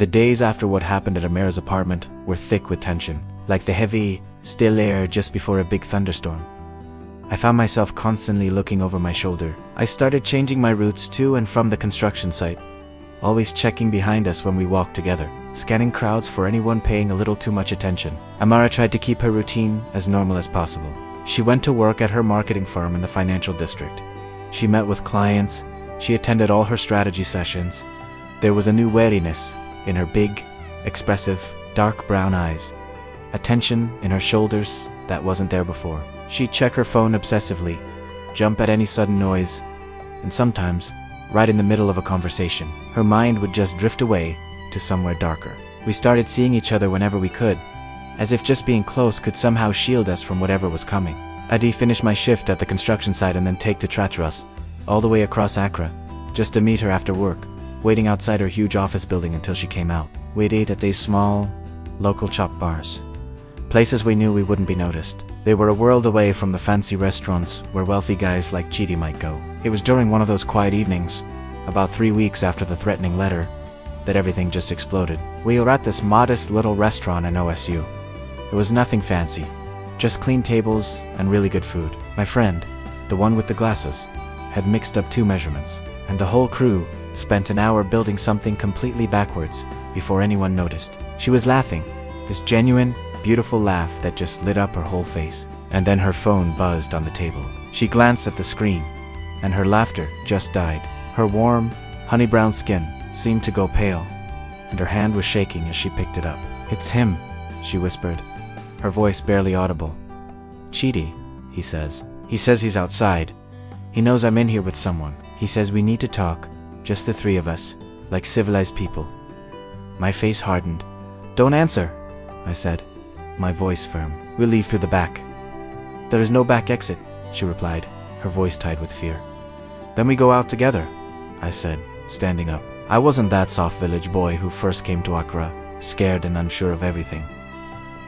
The days after what happened at Amara's apartment were thick with tension, like the heavy, still air just before a big thunderstorm. I found myself constantly looking over my shoulder. I started changing my routes to and from the construction site, always checking behind us when we walked together, scanning crowds for anyone paying a little too much attention. Amara tried to keep her routine as normal as possible. She went to work at her marketing firm in the financial district. She met with clients, she attended all her strategy sessions. There was a new wariness in her big, expressive, dark brown eyes, a tension in her shoulders that wasn't there before. She'd check her phone obsessively, jump at any sudden noise, and sometimes, right in the middle of a conversation, her mind would just drift away to somewhere darker. We started seeing each other whenever we could, as if just being close could somehow shield us from whatever was coming. I'd finish my shift at the construction site and then take to Tratras, all the way across Accra, just to meet her after work, waiting outside her huge office building until she came out. We'd eat at these small, local chop bars, places we knew we wouldn't be noticed. They were a world away from the fancy restaurants where wealthy guys like Chidi might go. It was during one of those quiet evenings, about 3 weeks after the threatening letter, that everything just exploded. We were at this modest little restaurant in OSU. It was nothing fancy, just clean tables and really good food. My friend, the one with the glasses, had mixed up 2 measurements, and the whole crew spent an hour building something completely backwards before anyone noticed. She was laughing, this genuine, beautiful laugh that just lit up her whole face. And then her phone buzzed on the table. She glanced at the screen, and her laughter just died. Her warm, honey-brown skin seemed to go pale, and her hand was shaking as she picked it up. "It's him," she whispered, her voice barely audible. "Chidi, he says. He says he's outside. He knows I'm in here with someone. He says we need to talk, just the 3 of us, like civilized people." My face hardened. "Don't answer," I said, my voice firm. "We'll leave through the back." "There is no back exit," she replied, her voice tied with fear. "Then we go out together," I said, standing up. I wasn't that soft village boy who first came to Accra, scared and unsure of everything.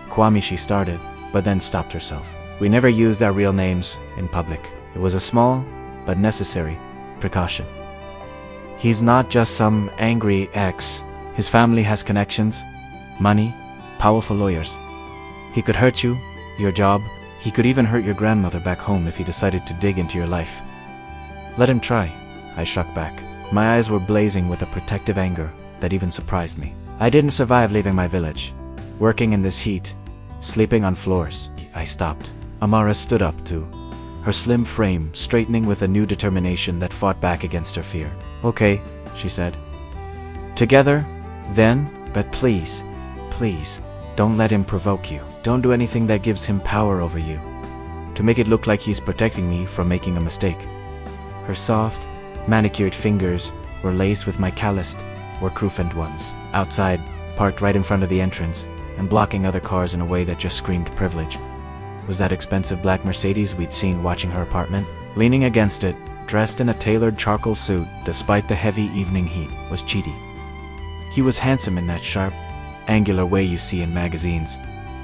"Kwame," she started, but then stopped herself. We never used our real names in public. It was a small, but necessary, precaution. "He's not just some angry ex. His family has connections, money, powerful lawyers. He could hurt you, your job. He could even hurt your grandmother back home if he decided to dig into your life." "Let him try," I shrugged back. My eyes were blazing with a protective anger that even surprised me. I didn't survive leaving my village, working in this heat, sleeping on floors. I stopped. Amara stood up too, her slim frame straightening with a new determination that fought back against her fear. "Okay," she said. "Together, then, but please, please, don't let him provoke you. Don't do anything that gives him power over you, to make it look like he's protecting me from making a mistake." Her soft, manicured fingers were laced with my calloused or crew-fed ones. Outside, parked right in front of the entrance, and blocking other cars in a way that just screamed privilege, was that expensive black Mercedes we'd seen watching her apartment. Leaning against it, dressed in a tailored charcoal suit despite the heavy evening heat, was Chidi. He was handsome in that sharp, angular way you see in magazines,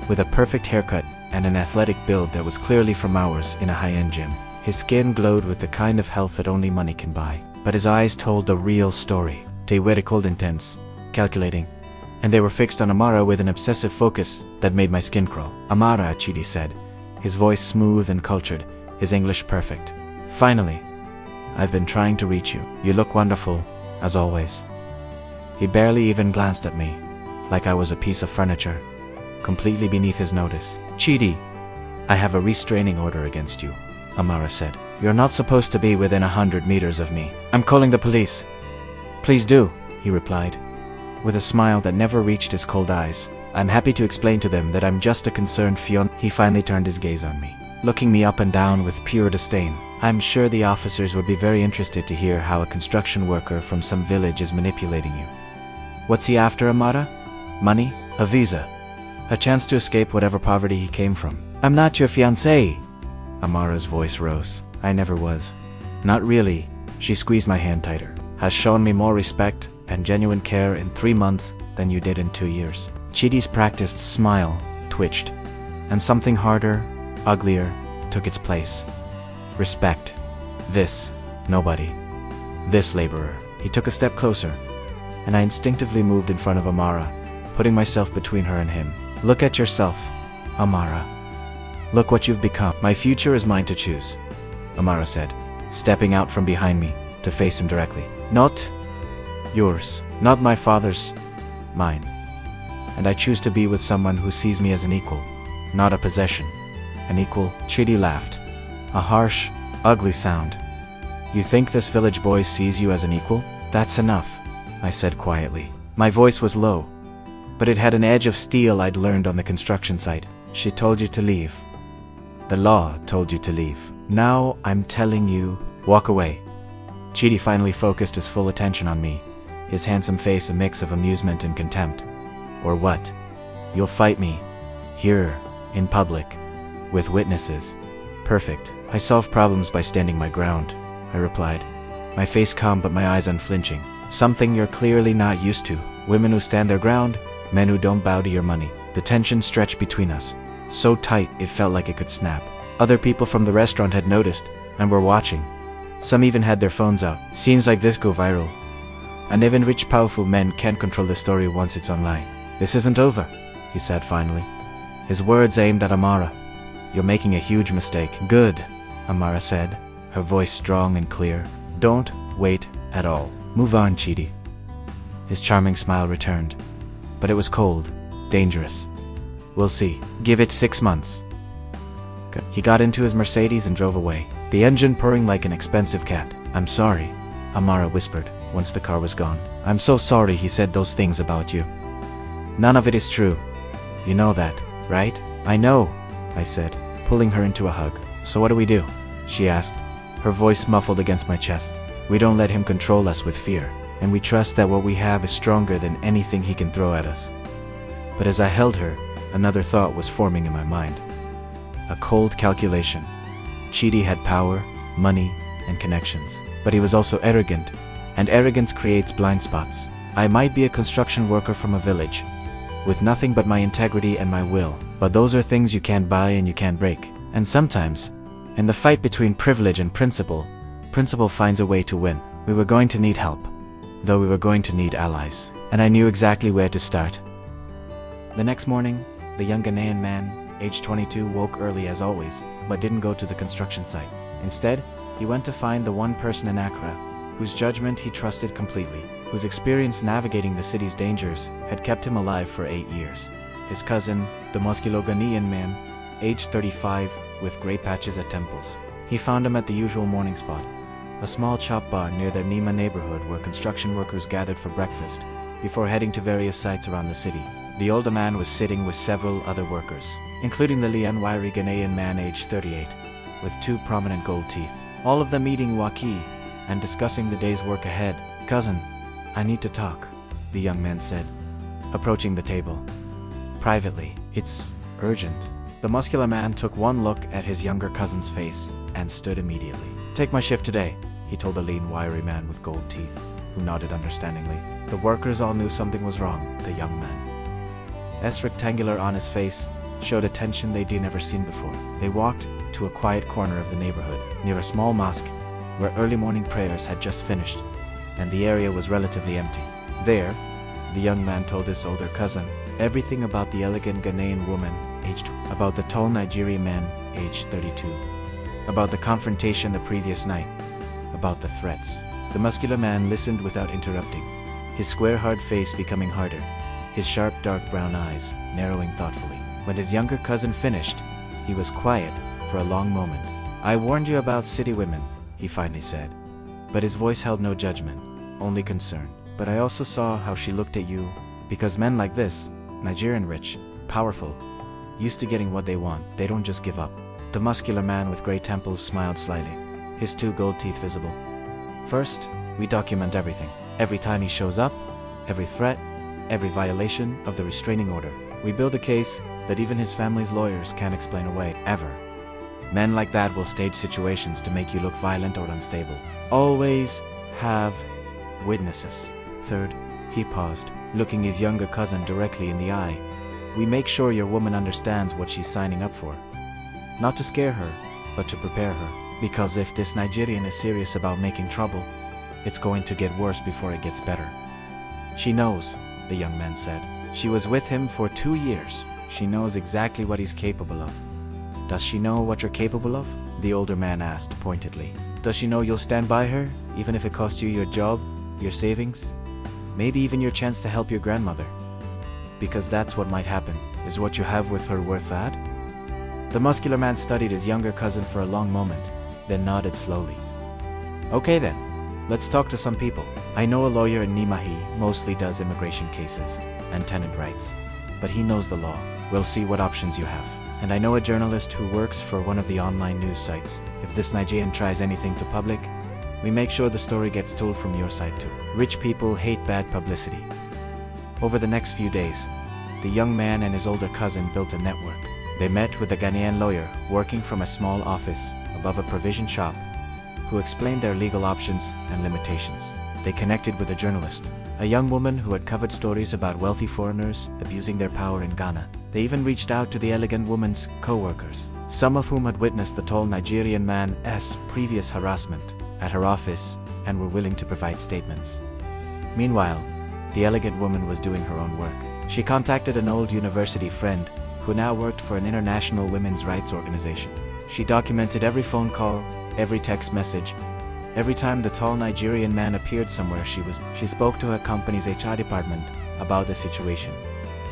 with a perfect haircut and an athletic build that was clearly from ours in a high-end gym. His skin glowed with the kind of health that only money can buy, but his eyes told a real story. They were cold, intense, calculating, and they were fixed on Amara with an obsessive focus that made my skin crawl. "Amara," Chidi said, his voice smooth and cultured, his English perfect. "Finally, I've been trying to reach you. You look wonderful, as always." He barely even glanced at me, like I was a piece of furniture, completely beneath his notice. "Chidi, I have a restraining order against you," Amara said. "You're not supposed to be within 100 meters of me. I'm calling the police." "Please do," he replied, with a smile that never reached his cold eyes. "I'm happy to explain to them that I'm just a concerned fiancé." He finally turned his gaze on me, looking me up and down with pure disdain. "I'm sure the officers would be very interested to hear how a construction worker from some village is manipulating you. What's he after, Amara? Money? A visa? A chance to escape whatever poverty he came from?" "I'm not your fiancé." Amara's voice rose. "I never was." "Not really." She squeezed my hand tighter. "Has shown me more respect and genuine care in 3 months than you did in 2 years." Chidi's practiced smile twitched, and something harder, uglier, took its place. Respect. This, nobody. This laborer. He took a step closer, and I instinctively moved in front of Amara, putting myself between her and him. "Look at yourself, Amara. Look what you've become." "My future is mine to choose," Amara said, stepping out from behind me to face him directly. "Not yours, not my father's, mine. And I choose to be with someone who sees me as an equal, not a possession." "An equal?" Chidi laughed, a harsh, ugly sound. "You think this village boy sees you as an equal? That's enough," I said quietly. My voice was low, but it had an edge of steel I'd learned on the construction site. "She told you to leave. The law told you to leave. Now I'm telling you, walk away." Chidi finally focused his full attention on me, his handsome face a mix of amusement and contempt. "Or what? You'll fight me? Here, in public, with witnesses?" "Perfect. I solve problems by standing my ground," I replied, my face calm but my eyes unflinching. "Something you're clearly not used to. Women who stand their ground, men who don't bow to your money." The tension stretched between us, so tight it felt like it could snap. Other people from the restaurant had noticed and were watching. Some even had their phones out. Scenes like this go viral, and even rich, powerful men can't control the story once it's online. "This isn't over," he said finally, his words aimed at Amara. "You're making a huge mistake." "Good," Amara said, her voice strong and clear. "Don't wait at all. Move on, Chidi." His charming smile returned, but it was cold, dangerous. "We'll see. Give it 6 months." He got into his Mercedes and drove away, the engine purring like an expensive cat. "I'm sorry," Amara whispered once the car was gone. "I'm so sorry he said those things about you. None of it is true. You know that, right?" "I know," I said, pulling her into a hug. "So what do we do?" she asked, her voice muffled against my chest. "We don't let him control us with fear, and we trust that what we have is stronger than anything he can throw at us." But as I held her, another thought was forming in my mind. A cold calculation. Chidi had power, money, and connections, but he was also arrogant, and arrogance creates blind spots. I might be a construction worker from a village, with nothing but my integrity and my will, but those are things you can't buy and you can't break. And sometimes, in the fight between privilege and principle, principle finds a way to win. We were going to need help, though we were going to need allies, and I knew exactly where to start. The next morning, the young Ghanaian man, age 22, woke early as always, but didn't go to the construction site. Instead, he went to find the one person in Accra whose judgment he trusted completely, whose experience navigating the city's dangers had kept him alive for 8 years. His cousin, the muscular Ghanaian man, aged 35, with grey patches at temples. He found him at the usual morning spot, a small chop bar near their Nima neighborhood where construction workers gathered for breakfast before heading to various sites around the city. The older man was sitting with several other workers, including the lean, wiry Ghanaian man aged 38, with 2 prominent gold teeth, all of them eating waki and discussing the day's work ahead. "Cousin, I need to talk," the young man said, approaching the table. "Privately. It's urgent." The muscular man took one look at his younger cousin's face and stood immediately. "Take my shift today," he told the lean, wiry man with gold teeth, who nodded understandingly. The workers all knew something was wrong. The young man's rectangular on his face showed a tension they'd never seen before. They walked to a quiet corner of the neighborhood, near a small mosque, where early morning prayers had just finished, and the area was relatively empty. There, the young man told his older cousin everything about the elegant Ghanaian woman, aged 20, about the tall Nigerian man, aged 32, about the confrontation the previous night, about the threats. The muscular man listened without interrupting, his square, hard face becoming harder, his sharp, dark brown eyes narrowing thoughtfully. When his younger cousin finished, he was quiet for a long moment. "I warned you about city women," he finally said, but his voice held no judgment, only concern. "But I also saw how she looked at you, because men like this, Nigerian, rich, powerful, used to getting what they want. They don't just give up." The muscular man with grey temples smiled slyly, his 2 gold teeth visible. "First, we document everything. Every time he shows up, every threat, every violation of the restraining order. We build a case that even his family's lawyers can't explain away, ever. Men like that will stage situations to make you look violent or unstable. Always have witnesses. Third," he paused, looking his younger cousin directly in the eye, "we make sure your woman understands what she's signing up for. Not to scare her, but to prepare her. Because if this Nigerian is serious about making trouble, it's going to get worse before it gets better." She knows, the young man said. She was with him for 2 years. She knows exactly what he's capable of. Does she know what you're capable of? The older man asked pointedly. Does she know you'll stand by her, even if it costs you your job, your savings, maybe even your chance to help your grandmother? Because that's what might happen. Is what you have with her worth that? The muscular man studied his younger cousin for a long moment, then nodded slowly. Okay then, let's talk to some people. I know a lawyer in Nimahi, mostly does immigration cases and tenant rights, but he knows the law. We'll see what options you have. And I know a journalist who works for one of the online news sites. If this Nigerian tries anything to public, we make sure the story gets told from your side too. Rich people hate bad publicity. Over the next few days, the young man and his older cousin built a network. They met with a Ghanaian lawyer working from a small office above a provision shop who explained their legal options and limitations. They connected with a journalist, a young woman who had covered stories about wealthy foreigners abusing their power in Ghana. They even reached out to the elegant woman's co-workers, some of whom had witnessed the tall Nigerian man's previous harassment at her office and were willing to provide statements. Meanwhile, the elegant woman was doing her own work. She contacted an old university friend who now worked for an international women's rights organization. She documented every phone call, every text message. Every time the tall Nigerian man appeared somewhere she spoke to her company's HR department about the situation,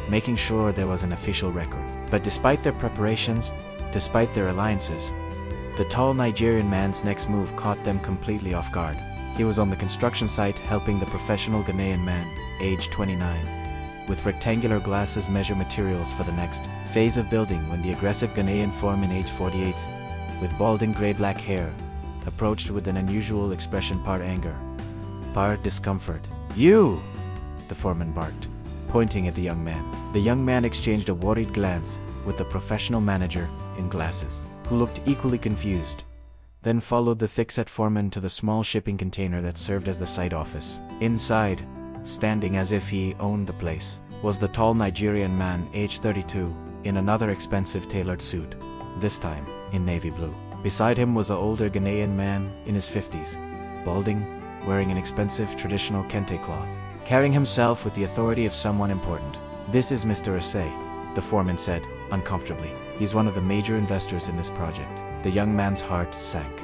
making sure there was an official record. But despite their preparations, despite their alliances, the tall Nigerian man's next move caught them completely off guard. He was on the construction site helping the professional Ghanaian man, age 29, with rectangular glasses measure materials for the next phase of building when the aggressive Ghanaian foreman, age 48, with balding gray-black hair, approached with an unusual expression, part anger, part discomfort. "You!" the foreman barked, pointing at the young man. The young man exchanged a worried glance with the professional manager in glasses, who looked equally confused, then followed the thick-set foreman to the small shipping container that served as the site office. Inside, standing as if he owned the place, was the tall Nigerian man, age 32, in another expensive tailored suit, this time in navy blue. Beside him was an older Ghanaian man in his 50s, balding, wearing an expensive traditional kente cloth, carrying himself with the authority of someone important. "This is Mr. Asay," the foreman said, uncomfortably. "He's one of the major investors in this project." The young man's heart sank.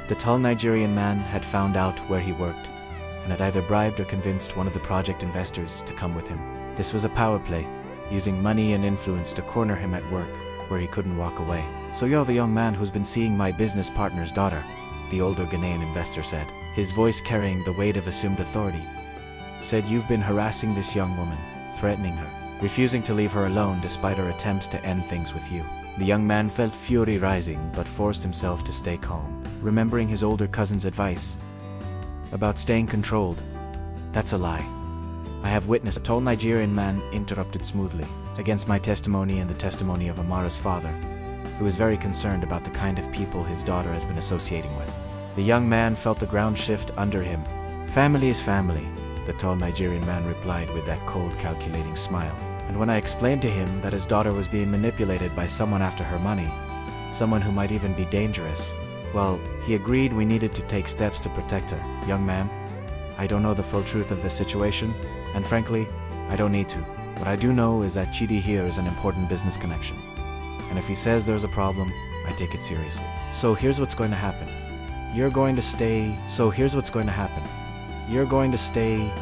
The tall Nigerian man had found out where he worked, and had either bribed or convinced one of the project investors to come with him. This was a power play, using money and influence to corner him at work, where he couldn't walk away. "So you're the young man who's been seeing my business partner's daughter," the older Ghanaian investor said, his voice carrying the weight of assumed authority. "Said you've been harassing this young woman, threatening her, refusing to leave her alone despite her attempts to end things with you." The young man felt fury rising but forced himself to stay calm, remembering his older cousin's advice about staying controlled. "That's a lie. I have witnessed," a tall Nigerian man interrupted smoothly, "against my testimony and the testimony of Amara's father, who is very concerned about the kind of people his daughter has been associating with." The young man felt the ground shift under him. "Family is family," the tall Nigerian man replied with that cold, calculating smile. "And when I explained to him that his daughter was being manipulated by someone after her money, someone who might even be dangerous, well, he agreed we needed to take steps to protect her." "Young man, I don't know the full truth of this situation, and frankly, I don't need to. What I do know is that Chidi here is an important business connection. And if he says there's a problem, I take it seriously. So here's what's going to happen. You're going to stay. You're going to stay.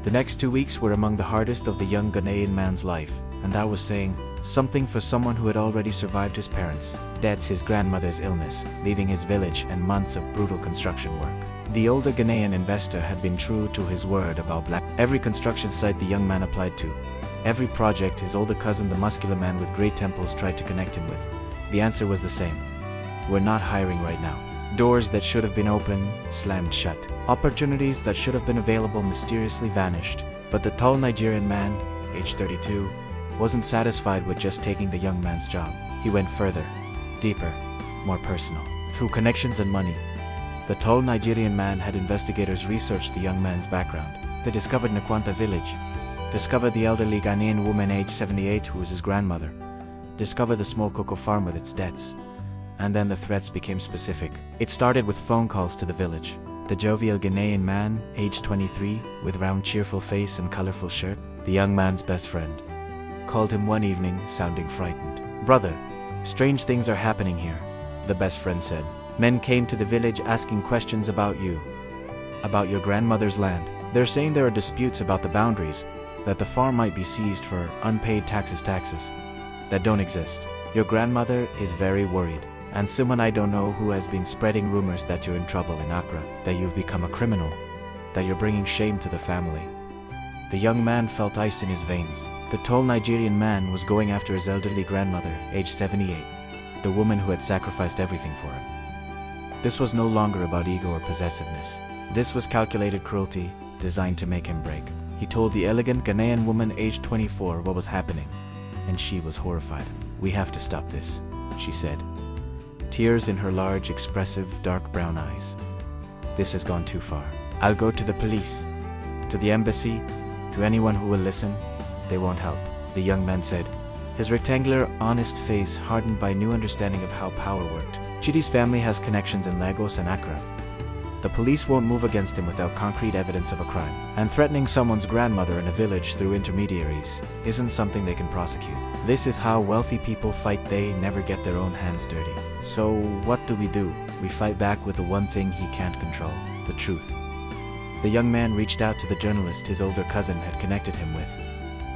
The next 2 weeks were among the hardest of the young Ghanaian man's life, and that was saying something for someone who had already survived his parents' deaths, his grandmother's illness, leaving his village, and months of brutal construction work. The older Ghanaian investor had been true to his word about every construction site the young man applied to. Every project his older cousin, the muscular man with great temples, tried to connect him with. The answer was the same. We're not hiring right now. Doors that should have been open slammed shut. Opportunities that should have been available mysteriously vanished. But the tall Nigerian man, age 32, wasn't satisfied with just taking the young man's job. He went further, deeper, more personal. Through connections and money, the tall Nigerian man had investigators research the young man's background. They discovered Nkwanta village, discovered the elderly Ghanaian woman age 78 who was his grandmother, discovered the small cocoa farm with its debts. And then the threats became specific. It started with phone calls to the village. The jovial Ghanaian man, age 23, with round cheerful face and colorful shirt, the young man's best friend, called him one evening, sounding frightened. "Brother, strange things are happening here," the best friend said. "Men came to the village asking questions about you, about your grandmother's land. They're saying there are disputes about the boundaries, that the farm might be seized for unpaid taxes that don't exist. Your grandmother is very worried, and someone I don't know who has been spreading rumors that you're in trouble in Accra, that you've become a criminal, that you're bringing shame to the family." The young man felt ice in his veins. The tall Nigerian man was going after his elderly grandmother, age 78, the woman who had sacrificed everything for him. This was no longer about ego or possessiveness. This was calculated cruelty, designed to make him break. He told the elegant Ghanaian woman aged 24 what was happening, and she was horrified. "We have to stop this," she said, tears in her large, expressive, dark brown eyes. "This has gone too far. I'll go to the police, to the embassy, to anyone who will listen. They won't help," the young man said, his rectangular, honest face hardened by new understanding of how power worked. Chidi's family has connections in Lagos and Accra. The police won't move against him without concrete evidence of a crime. And threatening someone's grandmother in a village through intermediaries isn't something they can prosecute. This is how wealthy people fight. They never get their own hands dirty. So what do? We fight back with the one thing he can't control, the truth. The young man reached out to the journalist his older cousin had connected him with,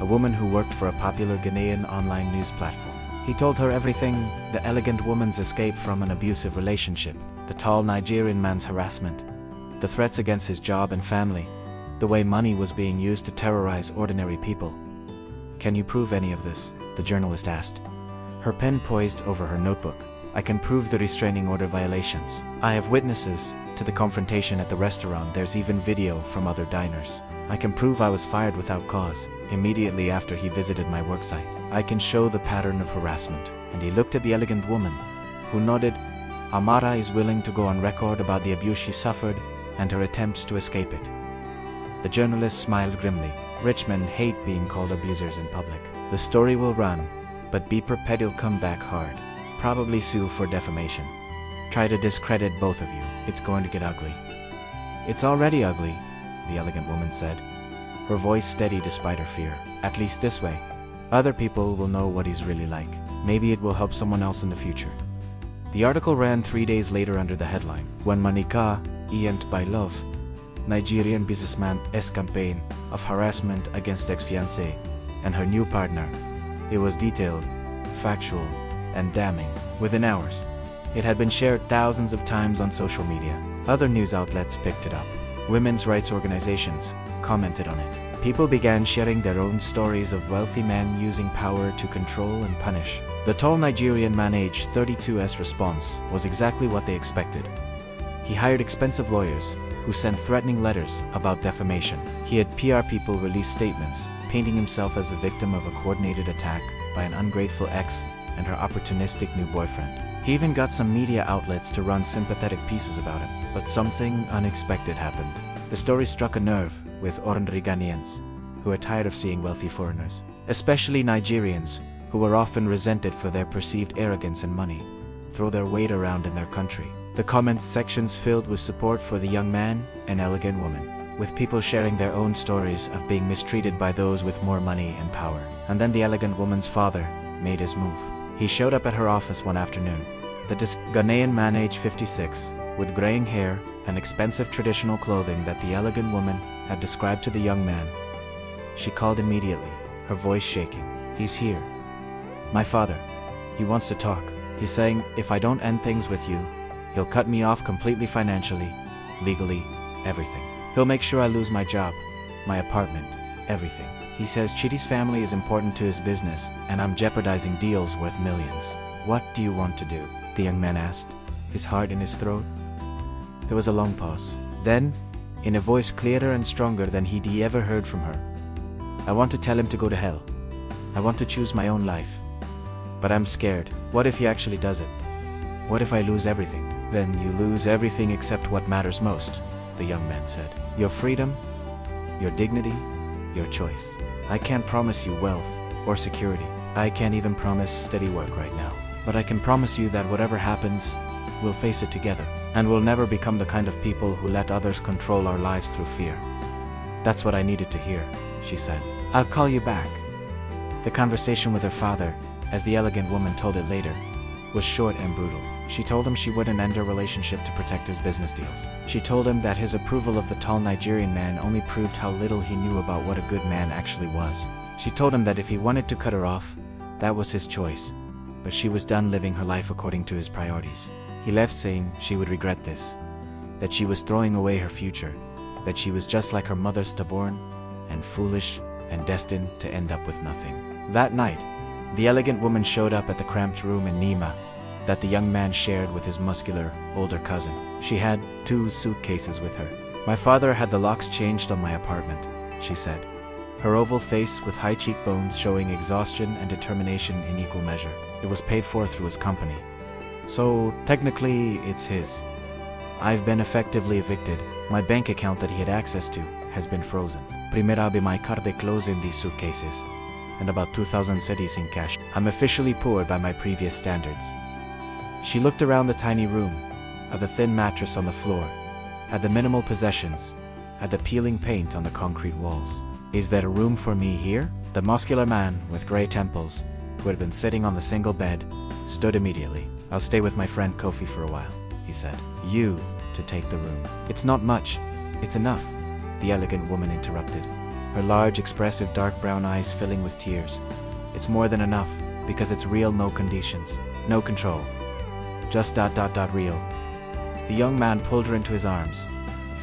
a woman who worked for a popular Ghanaian online news platform. He told her everything: the elegant woman's escape from an abusive relationship, the tall Nigerian man's harassment, the threats against his job and family, the way money was being used to terrorize ordinary people. "Can you prove any of this?" the journalist asked, her pen poised over her notebook. "I can prove the restraining order violations. I have witnesses to the confrontation at the restaurant. There's even video from other diners. I can prove I was fired without cause, immediately after he visited my worksite. I can show the pattern of harassment." And he looked at the elegant woman, who nodded. Amara is willing to go on record about the abuse she suffered and her attempts to escape it. The journalist smiled grimly. Rich men hate being called abusers in public. The story will run, but be prepared it'll come back hard. Probably sue for defamation. Try to discredit both of you. It's going to get ugly. "It's already ugly," the elegant woman said, her voice steady despite her fear. "At least this way, other people will know what he's really like. Maybe it will help someone else in the future." The article ran 3 days later under the headline, "When Manika Ent by Love, Nigerian businessman's campaign of harassment against ex-fiancée and her new partner." It was detailed, factual, and damning. Within hours, it had been shared thousands of times on social media. Other news outlets picked it up. Women's rights organizations commented on it. People began sharing their own stories of wealthy men using power to control and punish. The tall Nigerian man aged 32's response was exactly what they expected. He hired expensive lawyers who sent threatening letters about defamation. He had PR people release statements, painting himself as a victim of a coordinated attack by an ungrateful ex and her opportunistic new boyfriend. He even got some media outlets to run sympathetic pieces about him. But something unexpected happened. The story struck a nerve with ordinary Ghanaians who were tired of seeing wealthy foreigners, especially Nigerians, who were often resented for their perceived arrogance and money, throw their weight around in their country. The comments sections filled with support for the young man and elegant woman, with people sharing their own stories of being mistreated by those with more money and power. And then the elegant woman's father made his move. He showed up at her office one afternoon. The Ghanaian man aged 56 with graying hair and expensive traditional clothing that the elegant woman had described to the young man. She called immediately, her voice shaking. "He's here. My father. He wants to talk. He's saying if I don't end things with you, he'll cut me off completely financially, legally, everything. He'll make sure I lose my job, my apartment, everything. He says Chitty's family is important to his business, and I'm jeopardizing deals worth millions." "What do you want to do?" the young man asked, his heart in his throat. There was a long pause. Then, in a voice clearer and stronger than he'd ever heard from her, "I want to tell him to go to hell. I want to choose my own life. But I'm scared. What if he actually does it? What if I lose everything?" "Then you lose everything except what matters most," the young man said. "Your freedom, your dignity, your choice. I can't promise you wealth or security. I can't even promise steady work right now. But I can promise you that whatever happens, we'll face it together, and we'll never become the kind of people who let others control our lives through fear." "That's what I needed to hear," she said. "I'll call you back." The conversation with her father, as the elegant woman told it later, was short and brutal. She told him she wouldn't end her relationship to protect his business deals. She told him that his approval of the tall Nigerian man only proved how little he knew about what a good man actually was. She told him that if he wanted to cut her off, that was his choice, but she was done living her life according to his priorities. He left saying she would regret this, that she was throwing away her future, that she was just like her mother, stubborn and foolish and destined to end up with nothing. That night, the elegant woman showed up at the cramped room in Nima that the young man shared with his muscular, older cousin. She had 2 suitcases with her. "My father had the locks changed on my apartment," she said, her oval face with high cheekbones showing exhaustion and determination in equal measure. "It was paid for through his company. So, technically, it's his. I've been effectively evicted. My bank account that he had access to has been frozen. Primera be my card de clothes in these suitcases, and about 2,000 cedis in cash. I'm officially poor by my previous standards." She looked around the tiny room, at the thin mattress on the floor, at the minimal possessions, at the peeling paint on the concrete walls. "Is there room for me here?" The muscular man with gray temples, who had been sitting on the single bed, stood immediately. "I'll stay with my friend Kofi for a while," he said. "You to take the room." "It's not much. It's enough," the elegant woman interrupted, her large, expressive dark brown eyes filling with tears. "It's more than enough, because it's real, no conditions, no control. Just real." The young man pulled her into his arms,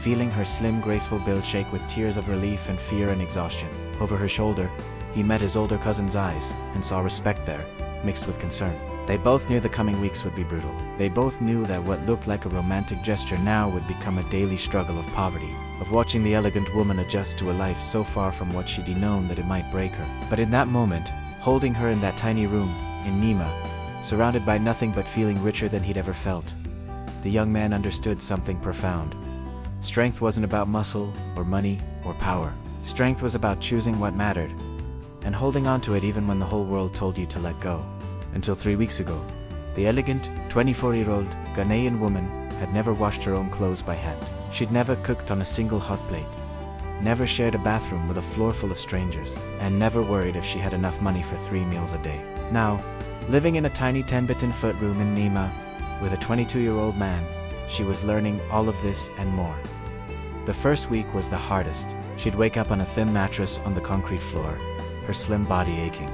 feeling her slim, graceful build shake with tears of relief and fear and exhaustion. Over her shoulder, he met his older cousin's eyes and saw respect there, mixed with concern. They both knew the coming weeks would be brutal. They both knew that what looked like a romantic gesture now would become a daily struggle of poverty, of watching the elegant woman adjust to a life so far from what she'd known that it might break her. But in that moment, holding her in that tiny room, in Nima, surrounded by nothing but feeling richer than he'd ever felt, the young man understood something profound. Strength wasn't about muscle, or money, or power. Strength was about choosing what mattered, and holding on to it even when the whole world told you to let go. Until 3 weeks ago, the elegant, 24-year-old Ghanaian woman had never washed her own clothes by hand. She'd never cooked on a single hot plate, never shared a bathroom with a floor full of strangers, and never worried if she had enough money for 3 meals a day. Now, living in a tiny 10-by-10-foot room in Nima with a 22-year-old man, she was learning all of this and more. The first week was the hardest. She'd wake up on a thin mattress on the concrete floor, her slim body aching.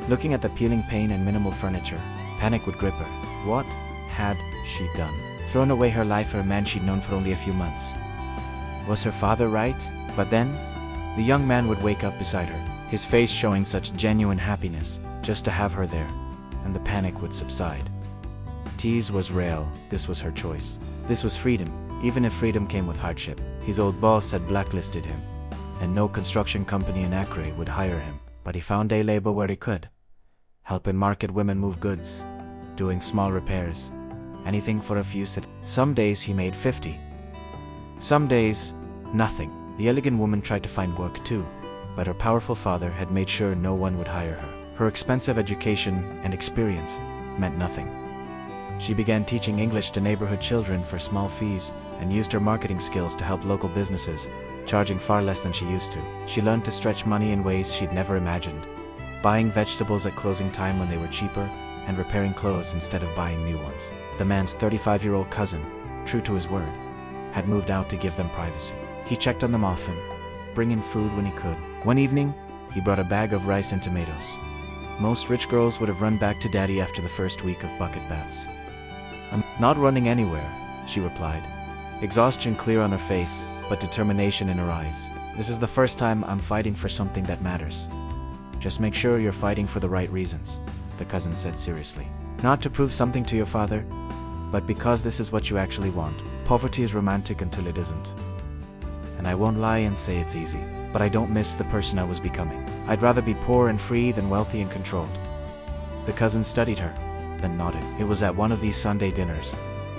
Looking at the peeling paint and minimal furniture, panic would grip her. What had she done? Thrown away her life for a man she'd known for only a few months. Was her father right? But then, the young man would wake up beside her, his face showing such genuine happiness, just to have her there, and the panic would subside. Tease was real. This was her choice. This was freedom, even if freedom came with hardship. His old boss had blacklisted him, and no construction company in Accra would hire him. But he found day labor where he could, helping market women move goods, doing small repairs, anything for a few cedis. Some days he made 50. Some days, nothing. The elegant woman tried to find work too, but her powerful father had made sure no one would hire her. Her expensive education and experience meant nothing. She began teaching English to neighborhood children for small fees and used her marketing skills to help local businesses, charging far less than she used to. She learned to stretch money in ways she'd never imagined, buying vegetables at closing time when they were cheaper, and repairing clothes instead of buying new ones. The man's 35-year-old cousin, true to his word, had moved out to give them privacy. He checked on them often, bringing food when he could. One evening, he brought a bag of rice and tomatoes. Most rich girls would have run back to daddy after the first week of bucket baths. "I'm not running anywhere," she replied, exhaustion clear on her face, but determination in her eyes. "This is the first time I'm fighting for something that matters. Just make sure you're fighting for the right reasons," the cousin said seriously. "Not to prove something to your father, but because this is what you actually want. Poverty is romantic until it isn't. And I won't lie and say it's easy, but I don't miss the person I was becoming. I'd rather be poor and free than wealthy and controlled." The cousin studied her, then nodded. It was at one of these Sunday dinners,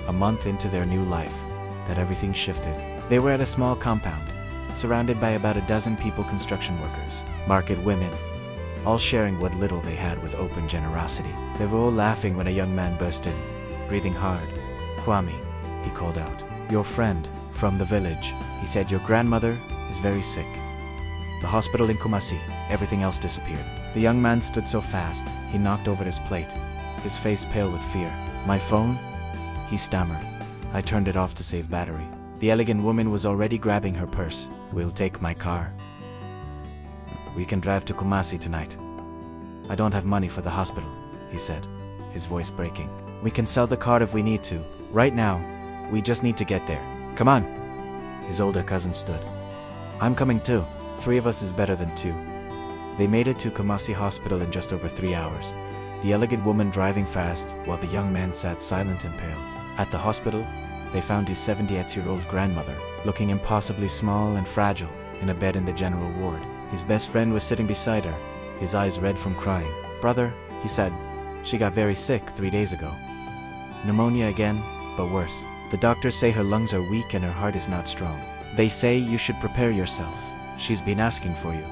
a month into their new life, that everything shifted. They were at a small compound, surrounded by about a dozen people, construction workers, market women, all sharing what little they had with open generosity. They were all laughing when a young man burst in, breathing hard. "Kwame," he called out. "Your friend, from the village." He said, "Your grandmother is very sick. The hospital in Kumasi." Everything else disappeared. The young man stood so fast, he knocked over his plate, his face pale with fear. "My phone?" he stammered. "I turned it off to save battery." The elegant woman was already grabbing her purse. "We'll take my car. We can drive to Kumasi tonight." "I don't have money for the hospital," he said, his voice breaking. "We can sell the car if we need to. Right now, we just need to get there. Come on." His older cousin stood. "I'm coming too. 3 of us is better than 2. They made it to Kumasi Hospital in just over 3 hours, the elegant woman driving fast while the young man sat silent and pale. At the hospital, they found his 78-year-old grandmother, looking impossibly small and fragile, in a bed in the general ward. His best friend was sitting beside her, his eyes red from crying. "Brother," he said, "she got very sick 3 days ago. Pneumonia again, but worse. The doctors say her lungs are weak and her heart is not strong. They say you should prepare yourself. She's been asking for you."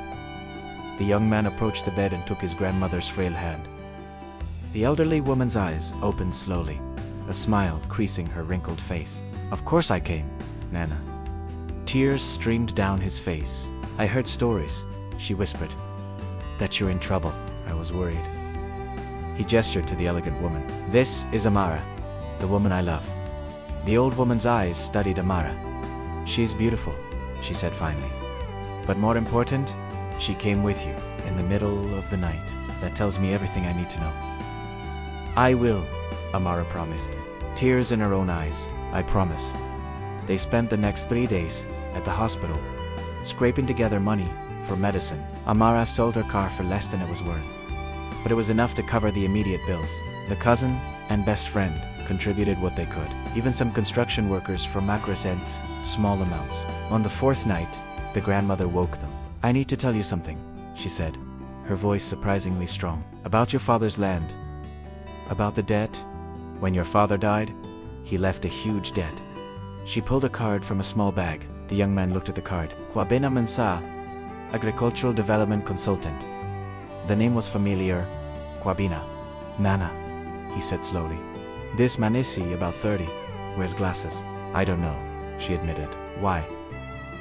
The young man approached the bed and took his grandmother's frail hand. The elderly woman's eyes opened slowly, a smile creasing her wrinkled face. "Of course I came, Nana." Tears streamed down his face. "I heard stories," she whispered, "that you're in trouble." "I was worried." He gestured to the elegant woman. "This is Amara, the woman I love." The old woman's eyes studied Amara. "She's beautiful," she said finally. "But more important, she came with you, in the middle of the night. That tells me everything I need to know." "I will," Amara promised, tears in her own eyes. "I promise." They spent the next 3 days at the hospital, scraping together money for medicine. Amara sold her car for less than it was worth, but it was enough to cover the immediate bills. The cousin and best friend contributed what they could, even some construction workers from Makra sent small amounts. On the 4th night, the grandmother woke them. "I need to tell you something," she said, her voice surprisingly strong. "About your father's land. About the debt. When your father died, he left a huge debt." She pulled a card from a small bag. The young man looked at the card. "Kwabena Mensa, Agricultural Development Consultant." The name was familiar. "Kwabena." "Nana," he said slowly. "This man is he, about 30, wears glasses." "I don't know," she admitted. "Why?"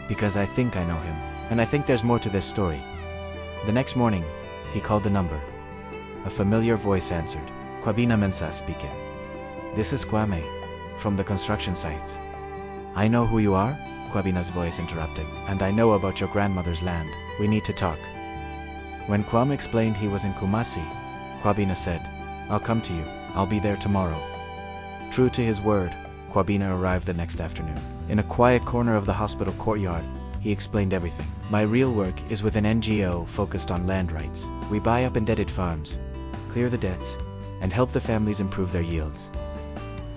"Because I think I know him. And I think there's more to this story." The next morning, he called the number. A familiar voice answered. "Kwabena Mensa speaking." "This is Kwame, from the construction sites." "I know who you are," Kwabena's voice interrupted. "And I know about your grandmother's land. We need to talk." When Kwame explained he was in Kumasi, Kwabena said, "I'll come to you. I'll be there tomorrow." True to his word, Kwabena arrived the next afternoon. In a quiet corner of the hospital courtyard, he explained everything. "My real work is with an NGO focused on land rights. We buy up indebted farms, clear the debts, and help the families improve their yields.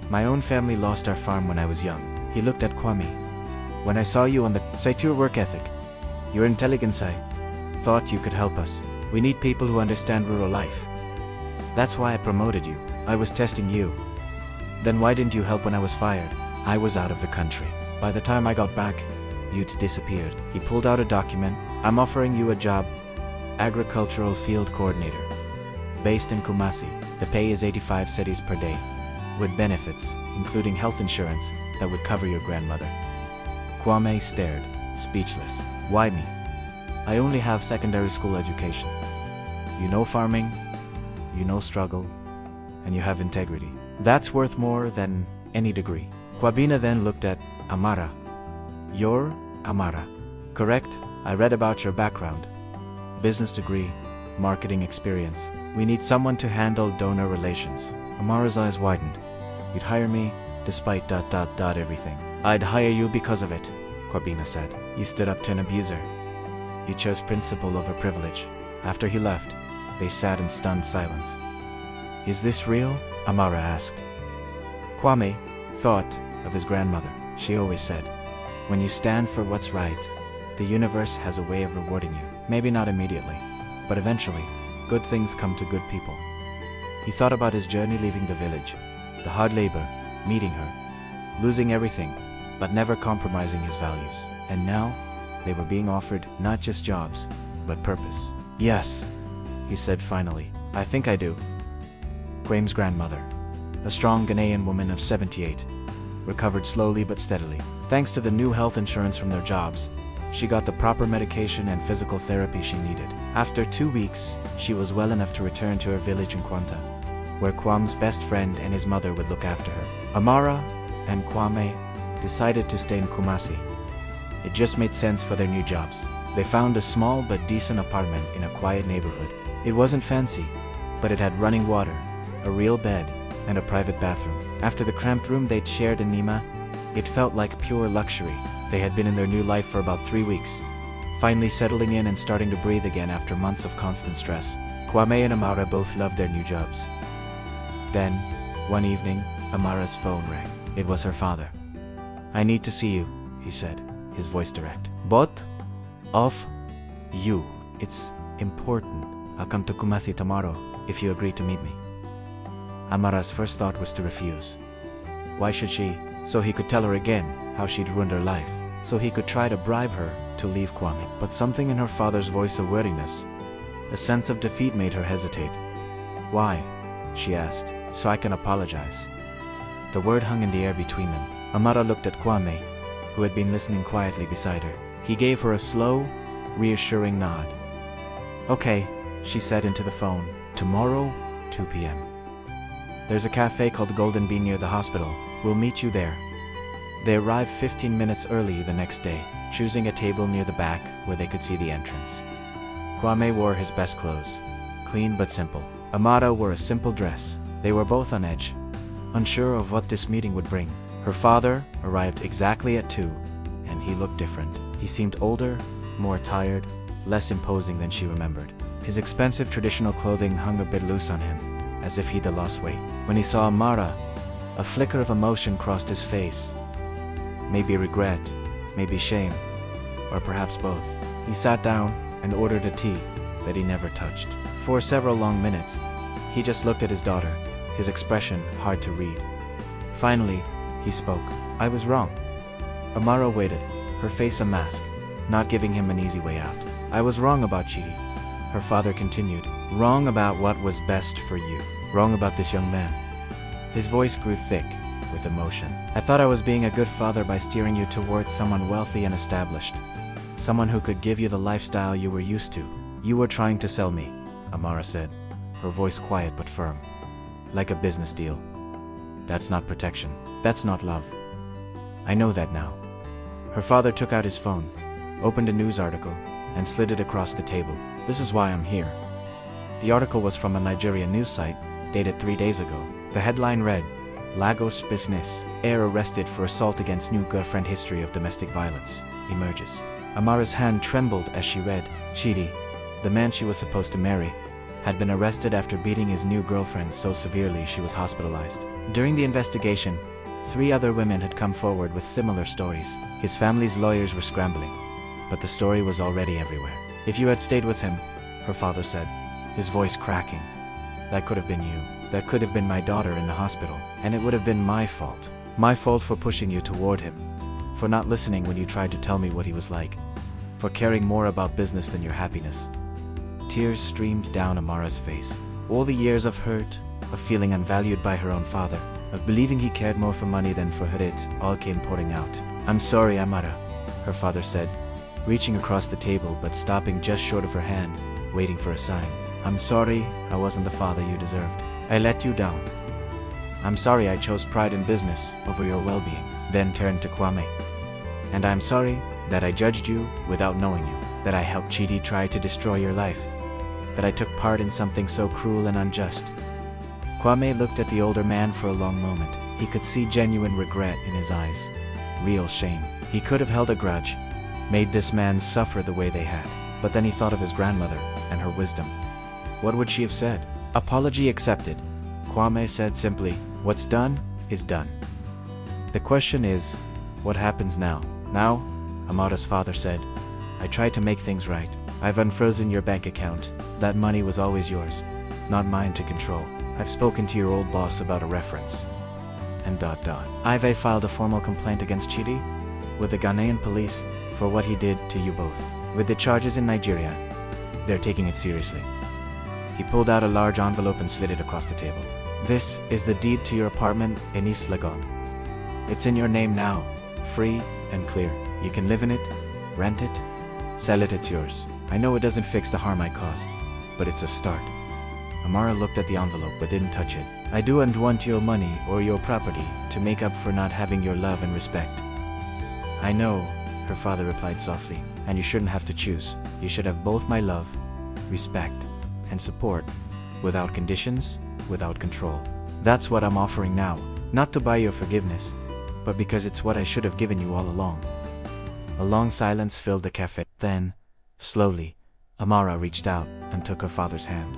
My own family lost our farm when I was young." He looked at Kwame. "When I saw you on the site, your work ethic, your intelligence, I thought you could help us. We need people who understand rural life. That's why I promoted you. I was testing you. Then why didn't you help when I was fired?" "I was out of the country. By the time I got back, you'd disappeared." He pulled out a document. "I'm offering you a job, agricultural field coordinator, based in Kumasi. The pay is 85 cedis per day, with benefits, including health insurance, that would cover your grandmother." Kwame stared, speechless. "Why me? I only have secondary school education. You know farming, you know struggle, and you have integrity. That's worth more than any degree." Kwabina then looked at Amara. You're Amara, correct? I read about your background. Business degree, marketing experience. We need someone to handle donor relations. Amara's eyes widened. You'd hire me despite everything. I'd hire you because of it, Kwabina said. You stood up to an abuser. You chose principle over privilege. After he left, they sat in stunned silence. Is this real? Amara asked. Kwame thought of his grandmother. She always said, when you stand for what's right, the universe has a way of rewarding you. Maybe not immediately, but eventually, good things come to good people. He thought about his journey leaving the village, the hard labor, meeting her, losing everything, but never compromising his values. And now, they were being offered not just jobs, but purpose. Yes, he said finally. I think I do. Kwame's grandmother, a strong Ghanaian woman of 78, recovered slowly but steadily. Thanks to the new health insurance from their jobs, she got the proper medication and physical therapy she needed. After 2 weeks, she was well enough to return to her village in Kwanta, where Kwame's best friend and his mother would look after her. Amara and Kwame decided to stay in Kumasi. It just made sense for their new jobs. They found a small but decent apartment in a quiet neighborhood. It wasn't fancy, but it had running water, a real bed, and a private bathroom. After the cramped room they'd shared in Nima, it felt like pure luxury. They had been in their new life for about 3 weeks, finally settling in and starting to breathe again after months of constant stress. Kwame and Amara both loved their new jobs. Then, one evening, Amara's phone rang. It was her father. I need to see you, he said, his voice direct. Both of you. It's important. I'll come to Kumasi tomorrow if you agree to meet me. Amara's first thought was to refuse. Why should she? So he could tell her again how she'd ruined her life. So he could try to bribe her to leave Kwame. But something in her father's voice of weariness, a sense of defeat, made her hesitate. Why? She asked. So I can apologize. The word hung in the air between them. Amara looked at Kwame, who had been listening quietly beside her. He gave her a slow, reassuring nod. Okay, she said into the phone. Tomorrow, 2 p.m. There's a cafe called Golden Bee near the hospital. We'll meet you there. They arrived 15 minutes early the next day, choosing a table near the back where they could see the entrance. Kwame wore his best clothes, clean but simple. Amara wore a simple dress. They were both on edge, unsure of what this meeting would bring. Her father arrived exactly at 2, and he looked different. He seemed older, more tired, less imposing than she remembered. His expensive traditional clothing hung a bit loose on him, as if he'd lost weight. When he saw Amara, a flicker of emotion crossed his face. Maybe regret, maybe shame, or perhaps both. He sat down and ordered a tea that he never touched. For several long minutes, he just looked at his daughter, his expression hard to read. Finally, he spoke. I was wrong. Amara waited, her face a mask, not giving him an easy way out. I was wrong about Chidi. Her father continued. Wrong about what was best for you. Wrong about this young man. His voice grew thick with emotion. I thought I was being a good father by steering you towards someone wealthy and established. Someone who could give you the lifestyle you were used to. You were trying to sell me, Amara said, her voice quiet but firm. Like a business deal. That's not protection. That's not love. I know that now. Her father took out his phone, opened a news article, and slid it across the table. This is why I'm here. The article was from a Nigerian news site, dated 3 days ago. The headline read, Lagos business, heir arrested for assault against new girlfriend, history of domestic violence, emerges. Amara's hand trembled as she read. Chidi, the man she was supposed to marry, had been arrested after beating his new girlfriend so severely she was hospitalized. During the investigation, 3 other women had come forward with similar stories. His family's lawyers were scrambling, but the story was already everywhere. If you had stayed with him, her father said, his voice cracking, that could have been you. That could have been my daughter in the hospital, and it would have been my fault. My fault for pushing you toward him, for not listening when you tried to tell me what he was like, for caring more about business than your happiness. Tears streamed down Amara's face. All the years of hurt, of feeling unvalued by her own father, of believing he cared more for money than for her, it all came pouring out. I'm sorry, Amara, her father said, reaching across the table but stopping just short of her hand, waiting for a sign. I'm sorry I wasn't the father you deserved. I let you down. I'm sorry I chose pride in business over your well-being. Then turned to Kwame. And I'm sorry that I judged you without knowing you, that I helped Chidi try to destroy your life, that I took part in something so cruel and unjust. Kwame looked at the older man for a long moment. He could see genuine regret in his eyes, real shame. He could have held a grudge, made this man suffer the way they had. But then he thought of his grandmother and her wisdom. What would she have said? Apology accepted. Kwame said simply, what's done is done. The question is, what happens now? Now, Amara's father said, I tried to make things right. I've unfrozen your bank account. That money was always yours, not mine to control. I've spoken to your old boss about a reference. And ... I've filed a formal complaint against Chidi with the Ghanaian police for what he did to you both. With the charges in Nigeria, they're taking it seriously. He pulled out a large envelope and slid it across the table. This is the deed to your apartment in East Legon. It's in your name now, free and clear. You can live in it, rent it, sell it, it's yours. I know it doesn't fix the harm I caused, but it's a start. Amara looked at the envelope but didn't touch it. I don't want your money or your property to make up for not having your love and respect. I know, her father replied softly, and you shouldn't have to choose. You should have both my love, respect, and support, without conditions, without control. That's what I'm offering now, not to buy your forgiveness, but because it's what I should have given you all along. A long silence filled the cafe. Then, slowly, Amara reached out and took her father's hand.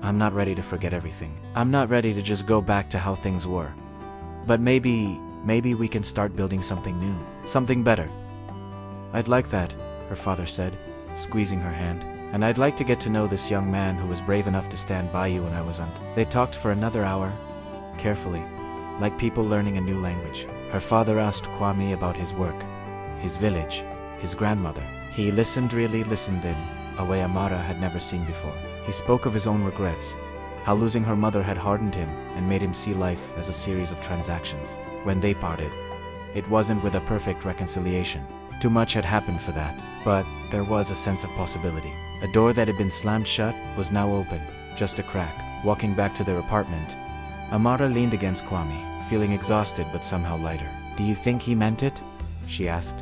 I'm not ready to forget everything. I'm not ready to just go back to how things were. But maybe we can start building something new, something better. I'd like that, her father said, squeezing her hand. And I'd like to get to know this young man who was brave enough to stand by you when I wasn't. They talked for another hour, carefully, like people learning a new language. Her father asked Kwame about his work, his village, his grandmother. He really listened in a way Amara had never seen before. He spoke of his own regrets, how losing her mother had hardened him and made him see life as a series of transactions. When they parted, it wasn't with a perfect reconciliation. Too much had happened for that, but there was a sense of possibility. A door that had been slammed shut was now open, just a crack. Walking back to their apartment, Amara leaned against Kwame, feeling exhausted but somehow lighter. Do you think he meant it? She asked.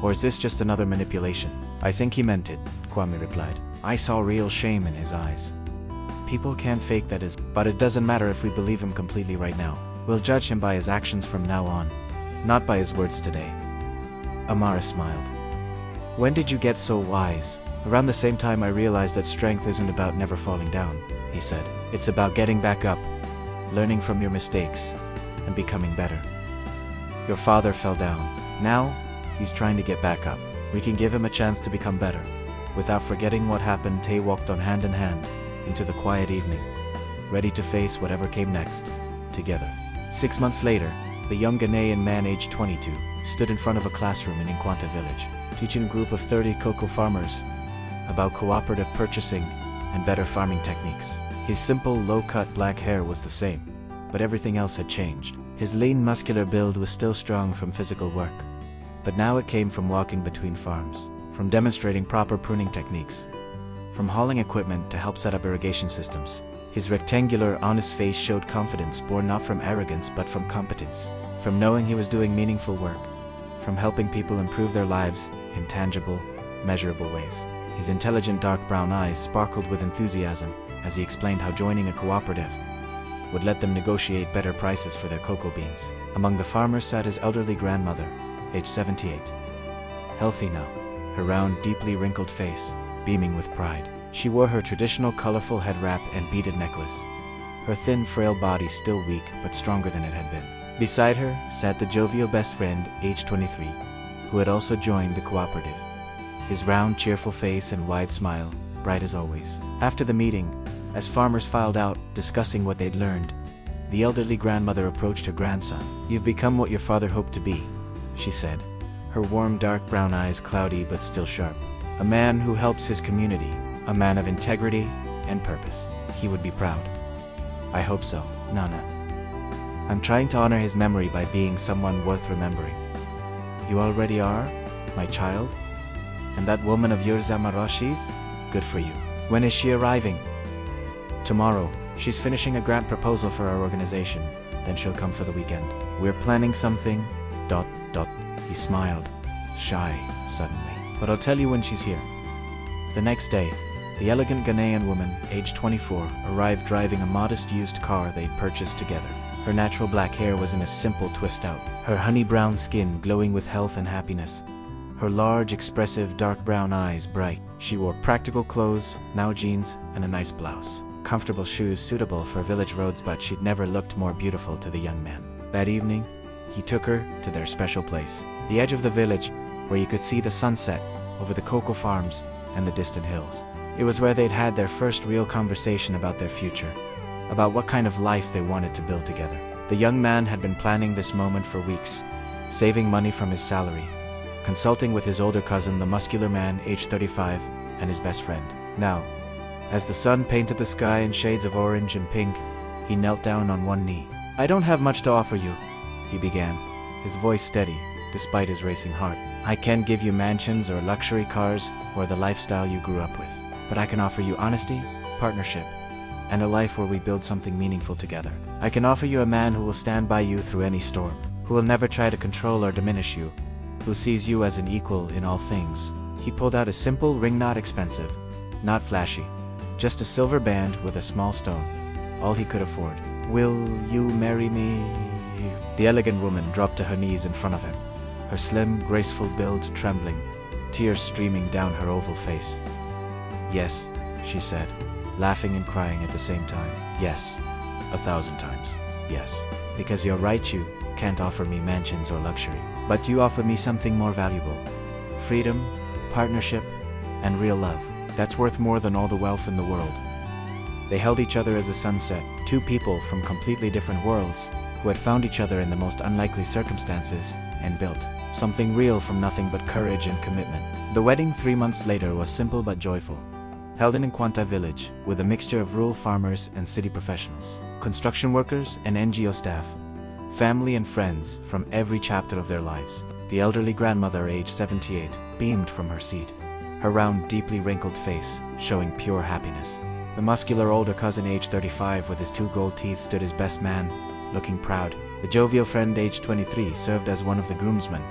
Or is this just another manipulation? I think he meant it, Kwame replied. I saw real shame in his eyes. People can't fake that but it doesn't matter if we believe him completely right now. We'll judge him by his actions from now on, not by his words today. Amara smiled. When did you get so wise? Around the same time I realized that strength isn't about never falling down, he said. It's about getting back up, learning from your mistakes, and becoming better. Your father fell down. Now, he's trying to get back up. We can give him a chance to become better. Without forgetting what happened, they walked on hand in hand into the quiet evening, ready to face whatever came next, together. 6 months later, the young Ghanaian man aged 22 stood in front of a classroom in Nkwanta village, teaching a group of 30 cocoa farmers about cooperative purchasing and better farming techniques. His simple, low-cut black hair was the same, but everything else had changed. His lean, muscular build was still strong from physical work, but now it came from walking between farms, from demonstrating proper pruning techniques, from hauling equipment to help set up irrigation systems. His rectangular, honest face showed confidence born not from arrogance but from competence, from knowing he was doing meaningful work, from helping people improve their lives in tangible, measurable ways. His intelligent dark brown eyes sparkled with enthusiasm as he explained how joining a cooperative would let them negotiate better prices for their cocoa beans. Among the farmers sat his elderly grandmother, aged 78. Healthy now, her round, deeply wrinkled face beaming with pride. She wore her traditional colorful head wrap and beaded necklace, her thin, frail body still weak but stronger than it had been. Beside her sat the jovial best friend, aged 23, who had also joined the cooperative, his round, cheerful face and wide smile bright as always. After the meeting, as farmers filed out, discussing what they'd learned, the elderly grandmother approached her grandson. You've become what your father hoped to be, she said, her warm, dark brown eyes cloudy but still sharp. A man who helps his community, a man of integrity and purpose. He would be proud. I hope so, Nana. I'm trying to honor his memory by being someone worth remembering. You already are, my child? And that woman of yours, Amaroshi's? Good for you. When is she arriving? Tomorrow, She's finishing a grant proposal for our organization, then she'll come for the weekend. We're planning something, ... He smiled, shy, suddenly. But I'll tell you when she's here. The next day, the elegant Ghanaian woman, aged 24, arrived driving a modest used car they'd purchased together. Her natural black hair was in a simple twist out, her honey brown skin glowing with health and happiness, her large, expressive, dark brown eyes bright. She wore practical clothes, now jeans, and a nice blouse. Comfortable shoes suitable for village roads, but she'd never looked more beautiful to the young man. That evening, he took her to their special place, the edge of the village, where you could see the sunset over the cocoa farms and the distant hills. It was where they'd had their first real conversation about their future, about what kind of life they wanted to build together. The young man had been planning this moment for weeks, saving money from his salary, consulting with his older cousin, the muscular man, aged 35, and his best friend. Now, as the sun painted the sky in shades of orange and pink, he knelt down on one knee. "I don't have much to offer you," he began, his voice steady, despite his racing heart. "I can't give you mansions or luxury cars or the lifestyle you grew up with, but I can offer you honesty, partnership, and a life where we build something meaningful together. I can offer you a man who will stand by you through any storm, who will never try to control or diminish you, who sees you as an equal in all things." He pulled out a simple ring, not expensive, not flashy, just a silver band with a small stone, all he could afford. "Will you marry me?" The elegant woman dropped to her knees in front of him, her slim, graceful build trembling, tears streaming down her oval face. "Yes," she said, laughing and crying at the same time. "Yes, 1,000 times, yes. Because you're right, you can't offer me mansions or luxury. But you offer me something more valuable. Freedom, partnership, and real love. That's worth more than all the wealth in the world." They held each other as the sun set, two people from completely different worlds, who had found each other in the most unlikely circumstances and built something real from nothing but courage and commitment. The wedding 3 months later was simple but joyful, held in Nkwanta village, with a mixture of rural farmers and city professionals, construction workers and NGO staff, family and friends from every chapter of their lives. The elderly grandmother, aged 78, beamed from her seat, her round, deeply wrinkled face showing pure happiness. The muscular older cousin, aged 35, with his 2 gold teeth, stood his best man, looking proud. The jovial friend, aged 23, served as one of the groomsmen,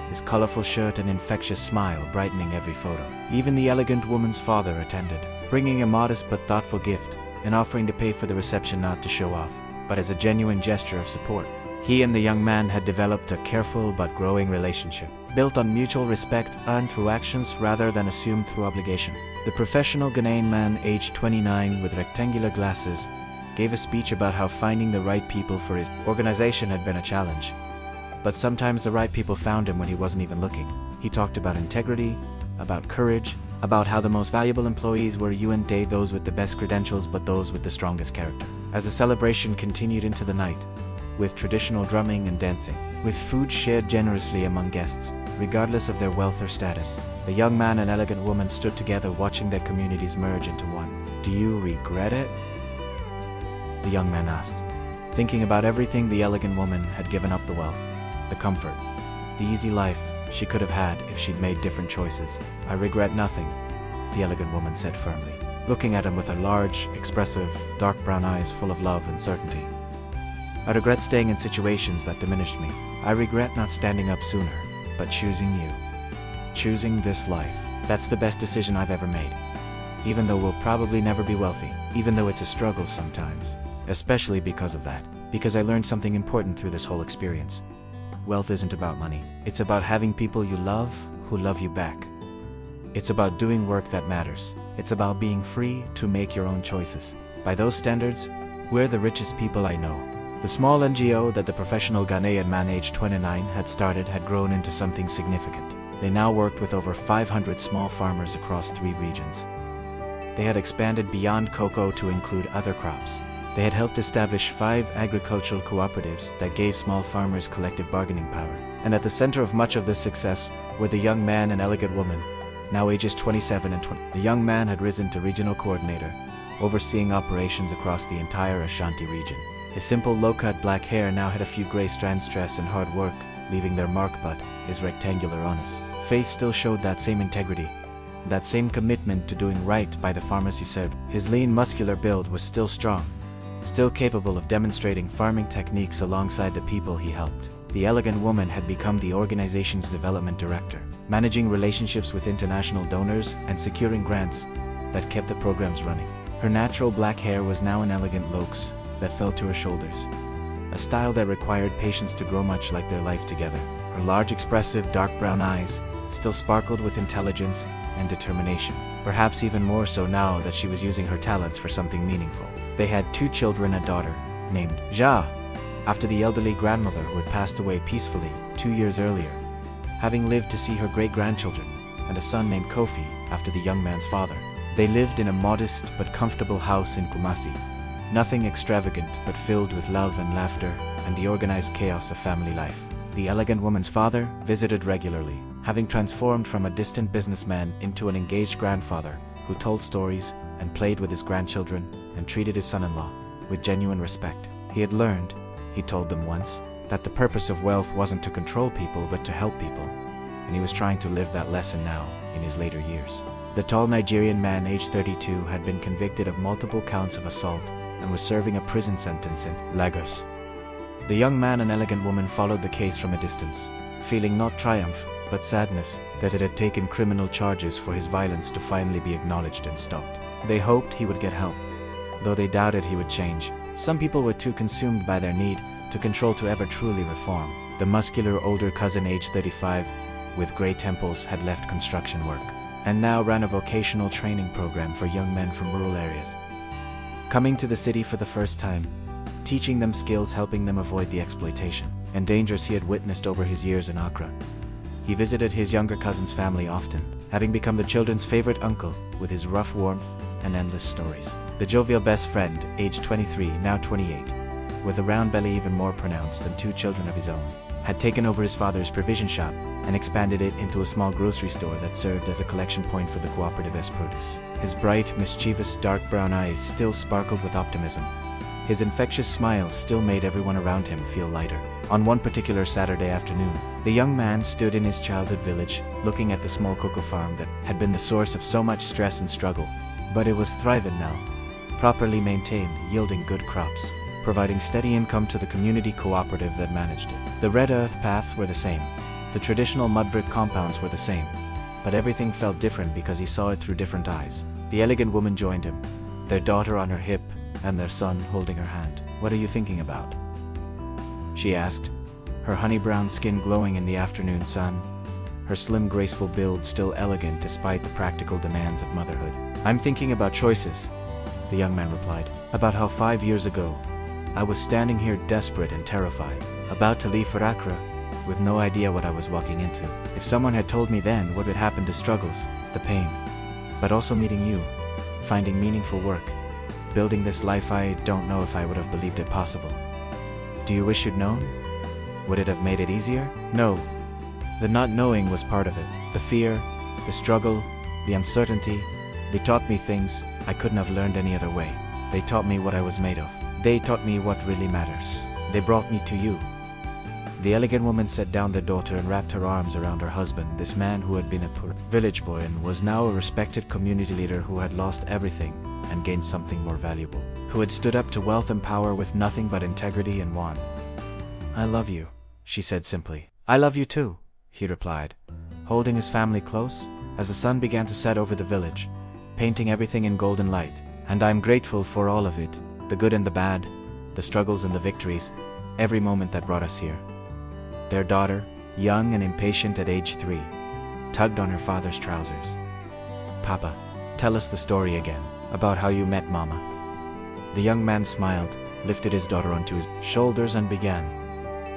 his colorful shirt and infectious smile brightening every photo. Even the elegant woman's father attended, bringing a modest but thoughtful gift, and offering to pay for the reception, not to show off, but as a genuine gesture of support. He and the young man had developed a careful but growing relationship, built on mutual respect, earned through actions rather than assumed through obligation. The professional Ghanaian man, aged 29, with rectangular glasses, gave a speech about how finding the right people for his organization had been a challenge. But sometimes the right people found him when he wasn't even looking. He talked about integrity, about courage, about how the most valuable employees were those with the best credentials but those with the strongest character. As the celebration continued into the night, with traditional drumming and dancing, with food shared generously among guests, regardless of their wealth or status, the young man and elegant woman stood together, watching their communities merge into one. "Do you regret it?" the young man asked, thinking about everything the elegant woman had given up: the wealth, the comfort, the easy life she could have had if she'd made different choices. "I regret nothing," the elegant woman said firmly, looking at him with her large, expressive, dark brown eyes full of love and certainty. "I regret staying in situations that diminished me. I regret not standing up sooner, but choosing you. Choosing this life. That's the best decision I've ever made. Even though we'll probably never be wealthy, even though it's a struggle sometimes. Especially because of that. Because I learned something important through this whole experience. Wealth isn't about money. It's about having people you love who love you back. It's about doing work that matters. It's about being free to make your own choices. By those standards, we're the richest people I know." The small NGO that the professional Ghanaian man, aged 29, had started had grown into something significant. They now worked with over 500 small farmers across 3 regions. They had expanded beyond cocoa to include other crops. They had helped establish 5 agricultural cooperatives that gave small farmers collective bargaining power. And at the center of much of this success were the young man and elegant woman, now ages 27 and 20. The young man had risen to regional coordinator, overseeing operations across the entire Ashanti region. His simple low-cut black hair now had a few gray strands, stress and hard work, leaving their mark, but his rectangular honest face still showed that same integrity, that same commitment to doing right by the farmers he served. His lean, muscular build was still strong, still capable of demonstrating farming techniques alongside the people he helped. The elegant woman had become the organization's development director, managing relationships with international donors and securing grants that kept the programs running. Her natural black hair was now in elegant locks that fell to her shoulders, a style that required patience to grow much like their life together. Her large, expressive, dark brown eyes still sparkled with intelligence and determination, perhaps even more so now that she was using her talents for something meaningful. They had 2 children, a daughter named Ja, after the elderly grandmother who had passed away peacefully 2 years earlier, having lived to see her great-grandchildren, and a son named Kofi after the young man's father. They lived in a modest but comfortable house in Kumasi, nothing extravagant but filled with love and laughter and the organized chaos of family life. The elegant woman's father visited regularly, having transformed from a distant businessman into an engaged grandfather who told stories and played with his grandchildren and treated his son-in-law with genuine respect. He had learned, he told them once, that the purpose of wealth wasn't to control people but to help people, and he was trying to live that lesson now in his later years. The tall Nigerian man, aged 32, had been convicted of multiple counts of assault and was serving a prison sentence in Lagos. The young man and elegant woman followed the case from a distance, feeling not triumph but sadness that it had taken criminal charges for his violence to finally be acknowledged and stopped. They hoped he would get help, though they doubted he would change. Some people were too consumed by their need to control to ever truly reform. The muscular older cousin, aged 35, with gray temples, had left construction work and now ran a vocational training program for young men from rural areas, coming to the city for the first time, teaching them skills helping them avoid the exploitation and dangers he had witnessed over his years in Accra. He visited his younger cousin's family often, having become the children's favorite uncle with his rough warmth and endless stories. The jovial best friend, aged 23, now 28, with a round belly even more pronounced than 2 children of his own, had taken over his father's provision shop and expanded it into a small grocery store that served as a collection point for the cooperative's produce. His bright, mischievous, dark brown eyes still sparkled with optimism. His infectious smile still made everyone around him feel lighter. On one particular Saturday afternoon, the young man stood in his childhood village, looking at the small cocoa farm that had been the source of so much stress and struggle. But it was thriving now, properly maintained, yielding good crops, providing steady income to the community cooperative that managed it. The red earth paths were the same. The traditional mud brick compounds were the same. But everything felt different because he saw it through different eyes. The elegant woman joined him, their daughter on her hip and their son holding her hand. "What are you thinking about?" she asked, her honey brown skin glowing in the afternoon sun, her slim graceful build still elegant despite the practical demands of motherhood. "I'm thinking about choices," the young man replied. "About how 5 years ago, I was standing here desperate and terrified, about to leave for Accra, with no idea what I was walking into. If someone had told me then what would happen to struggles, the pain, but also meeting you, finding meaningful work, building this life, I don't know if I would have believed it possible. Do you wish you'd known? Would it have made it easier?" No. The not knowing was part of it. The fear, the struggle, the uncertainty. They taught me things I couldn't have learned any other way. They taught me what I was made of. They taught me what really matters. They brought me to you. The elegant woman set down their daughter and wrapped her arms around her husband, this man who had been a poor village boy and was now a respected community leader who had lost everything and gained something more valuable, who had stood up to wealth and power with nothing but integrity and won. "I love you," she said simply. "I love you too," he replied, holding his family close as the sun began to set over the village, painting everything in golden light. "And I'm grateful for all of it, the good and the bad, the struggles and the victories, every moment that brought us here." Their daughter, young and impatient at age 3, tugged on her father's trousers. "Papa, tell us the story again, about how you met Mama." The young man smiled, lifted his daughter onto his shoulders and began.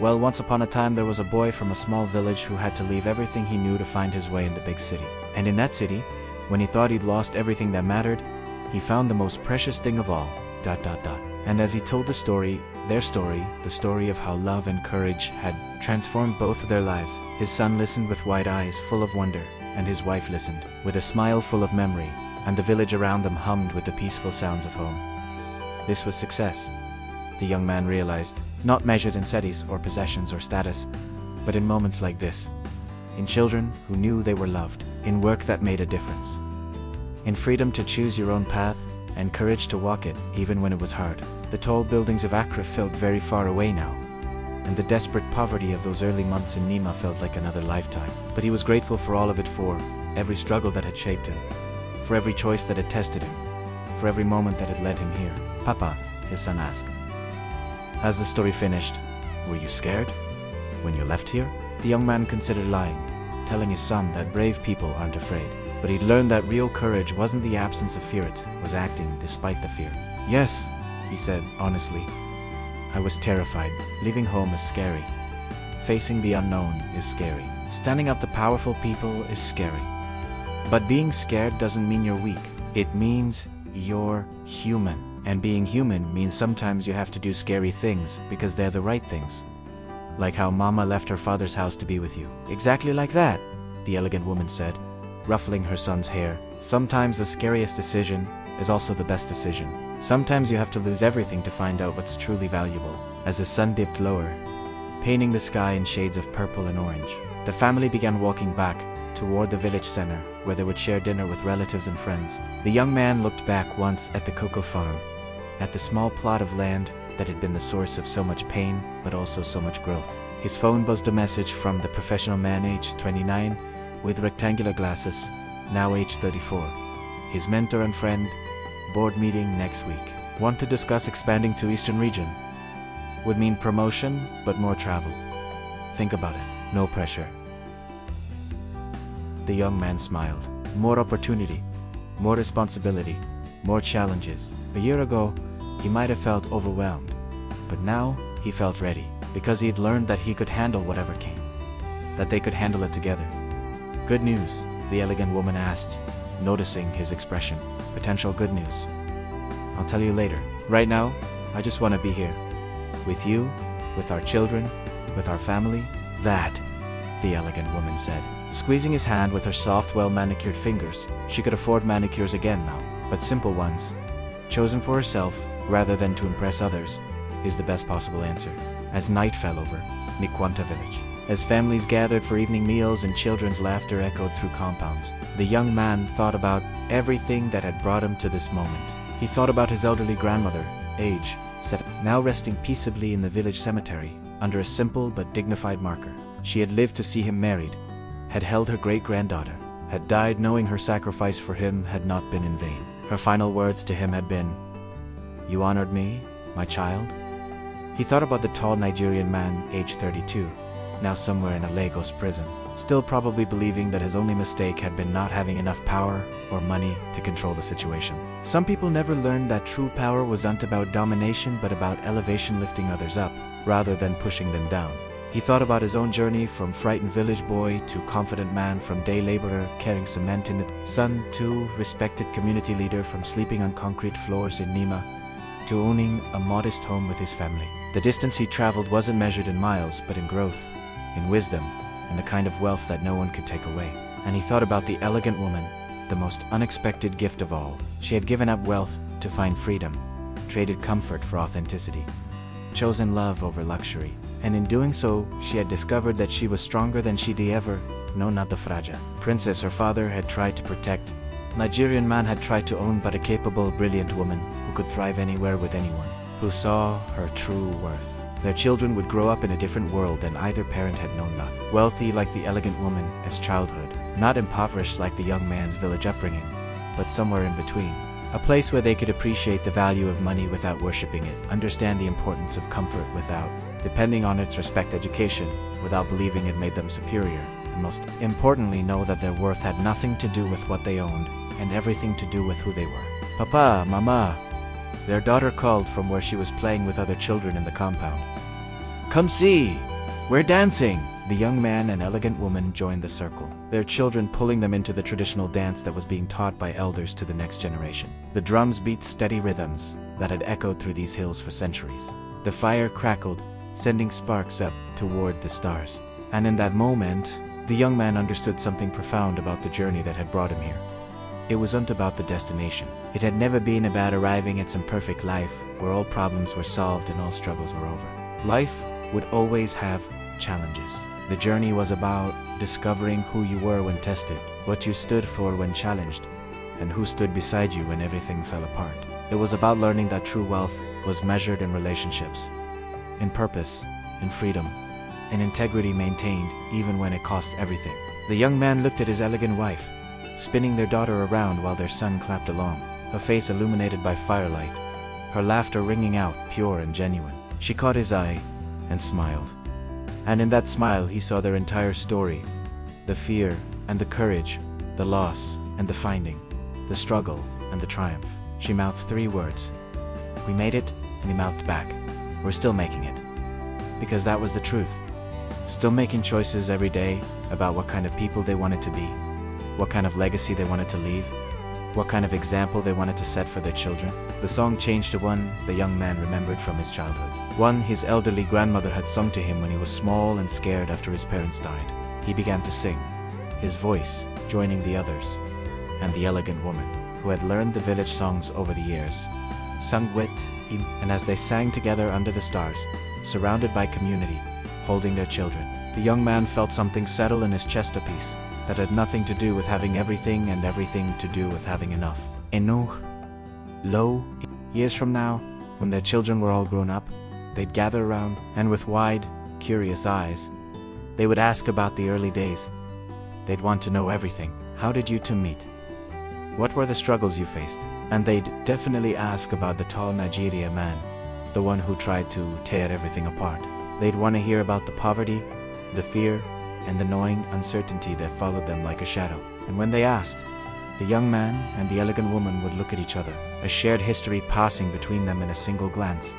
"Well, once upon a time there was a boy from a small village who had to leave everything he knew to find his way in the big city. And in that city, when he thought he'd lost everything that mattered, he found the most precious thing of all, ... And as he told the story, their story, the story of how love and courage had transformed both of their lives, his son listened with wide eyes full of wonder, and his wife listened with a smile full of memory, and the village around them hummed with the peaceful sounds of home. This was success, the young man realized, not measured in cities or possessions or status, but in moments like this, in children who knew they were loved, in work that made a difference, in freedom to choose your own path, and courage to walk it, even when it was hard. The tall buildings of Accra felt very far away now, and the desperate poverty of those early months in Nima felt like another lifetime. But he was grateful for all of it, for every struggle that had shaped him, for every choice that had tested him, for every moment that had led him here. "Papa," his son asked, as the story finished, "were you scared when you left here?" The young man considered lying, telling his son that brave people aren't afraid. But he'd learned that real courage wasn't the absence of fear, it was acting despite the fear. "Yes," he said honestly. "I was terrified. Leaving home is scary. Facing the unknown is scary. Standing up to powerful people is scary. But being scared doesn't mean you're weak. It means you're human. And being human means sometimes you have to do scary things because they're the right things. Like how Mama left her father's house to be with you." "Exactly like that," the elegant woman said, ruffling her son's hair. "Sometimes the scariest decision is also the best decision. Sometimes you have to lose everything to find out what's truly valuable." As the sun dipped lower, painting the sky in shades of purple and orange, the family began walking back toward the village center, where they would share dinner with relatives and friends. The young man looked back once at the cocoa farm, at the small plot of land that had been the source of so much pain, but also so much growth. His phone buzzed a message from the professional man aged 29, with rectangular glasses, now aged 34. His mentor and friend, board meeting next week. Want to discuss expanding to Eastern region? Would mean promotion, but more travel. Think about it, no pressure. The young man smiled. More opportunity, more responsibility, more challenges. A year ago, he might have felt overwhelmed, but now he felt ready, because he had learned that he could handle whatever came, that they could handle it together. "Good news?" the elegant woman asked, noticing his expression. "Potential good news. I'll tell you later. Right now, I just want to be here. With you, with our children, with our family." "That," the elegant woman said, squeezing his hand with her soft, well-manicured fingers. She could afford manicures again now, but simple ones, chosen for herself rather than to impress others, is the best possible answer. As night fell over Nikwanta village, as families gathered for evening meals and children's laughter echoed through compounds, the young man thought about everything that had brought him to this moment. He thought about his elderly grandmother, age 7, now resting peaceably in the village cemetery, under a simple but dignified marker. She had lived to see him married, had held her great-granddaughter, had died knowing her sacrifice for him had not been in vain. Her final words to him had been, "You honored me, my child." He thought about the tall Nigerian man, aged 32, now somewhere in a Lagos prison, still probably believing that his only mistake had been not having enough power or money to control the situation. Some people never learned that true power wasn't about domination but about elevation, lifting others up, rather than pushing them down. He thought about his own journey from frightened village boy to confident man, from day laborer carrying cement in the sun to respected community leader, from sleeping on concrete floors in Nima to owning a modest home with his family. The distance he traveled wasn't measured in miles, but in growth, in wisdom, and the kind of wealth that no one could take away. And he thought about the elegant woman, the most unexpected gift of all. She had given up wealth to find freedom, traded comfort for authenticity, chosen love over luxury, and in doing so, she had discovered that she was stronger than she'd ever known. Not the fragile princess her father had tried to protect. Nigerian man had tried to own, but a capable, brilliant woman who could thrive anywhere with anyone, who saw her true worth. Their children would grow up in a different world than either parent had known. Not wealthy like the elegant woman as childhood, not impoverished like the young man's village upbringing, but somewhere in between. A place where they could appreciate the value of money without worshipping it, understand the importance of comfort without depending on its, respect education without believing it made them superior, and most importantly know that their worth had nothing to do with what they owned and everything to do with who they were. "Papa, Mama," their daughter called from where she was playing with other children in the compound. "Come see! We're dancing!" The young man and elegant woman joined the circle, their children pulling them into the traditional dance that was being taught by elders to the next generation. The drums beat steady rhythms that had echoed through these hills for centuries. The fire crackled, sending sparks up toward the stars. And in that moment, the young man understood something profound about the journey that had brought him here. It wasn't about the destination. It had never been about arriving at some perfect life where all problems were solved and all struggles were over. Life would always have challenges. The journey was about discovering who you were when tested, what you stood for when challenged, and who stood beside you when everything fell apart. It was about learning that true wealth was measured in relationships, in purpose, in freedom, in integrity maintained even when it cost everything. The young man looked at his elegant wife, spinning their daughter around while their son clapped along, her face illuminated by firelight, her laughter ringing out pure and genuine. She caught his eye and smiled. And in that smile he saw their entire story, the fear and the courage, the loss and the finding, the struggle and the triumph. She mouthed 3 words. "We made it," and he mouthed back, "We're still making it." Because that was the truth. Still making choices every day about what kind of people they wanted to be, what kind of legacy they wanted to leave, what kind of example they wanted to set for their children. The song changed to one the young man remembered from his childhood. One his elderly grandmother had sung to him when he was small and scared after his parents died. He began to sing, his voice joining the others, and the elegant woman, who had learned the village songs over the years, sung with him, and as they sang together under the stars, surrounded by community, holding their children, the young man felt something settle in his chest, a peace that had nothing to do with having everything and everything to do with having enough. Years from now, when their children were all grown up, they'd gather around, and with wide, curious eyes, they would ask about the early days. They'd want to know everything. How did you two meet? What were the struggles you faced? And they'd definitely ask about the tall Nigeria man, the one who tried to tear everything apart. They'd want to hear about the poverty, the fear, and the gnawing uncertainty that followed them like a shadow. And when they asked, the young man and the elegant woman would look at each other, a shared history passing between them in a single glance,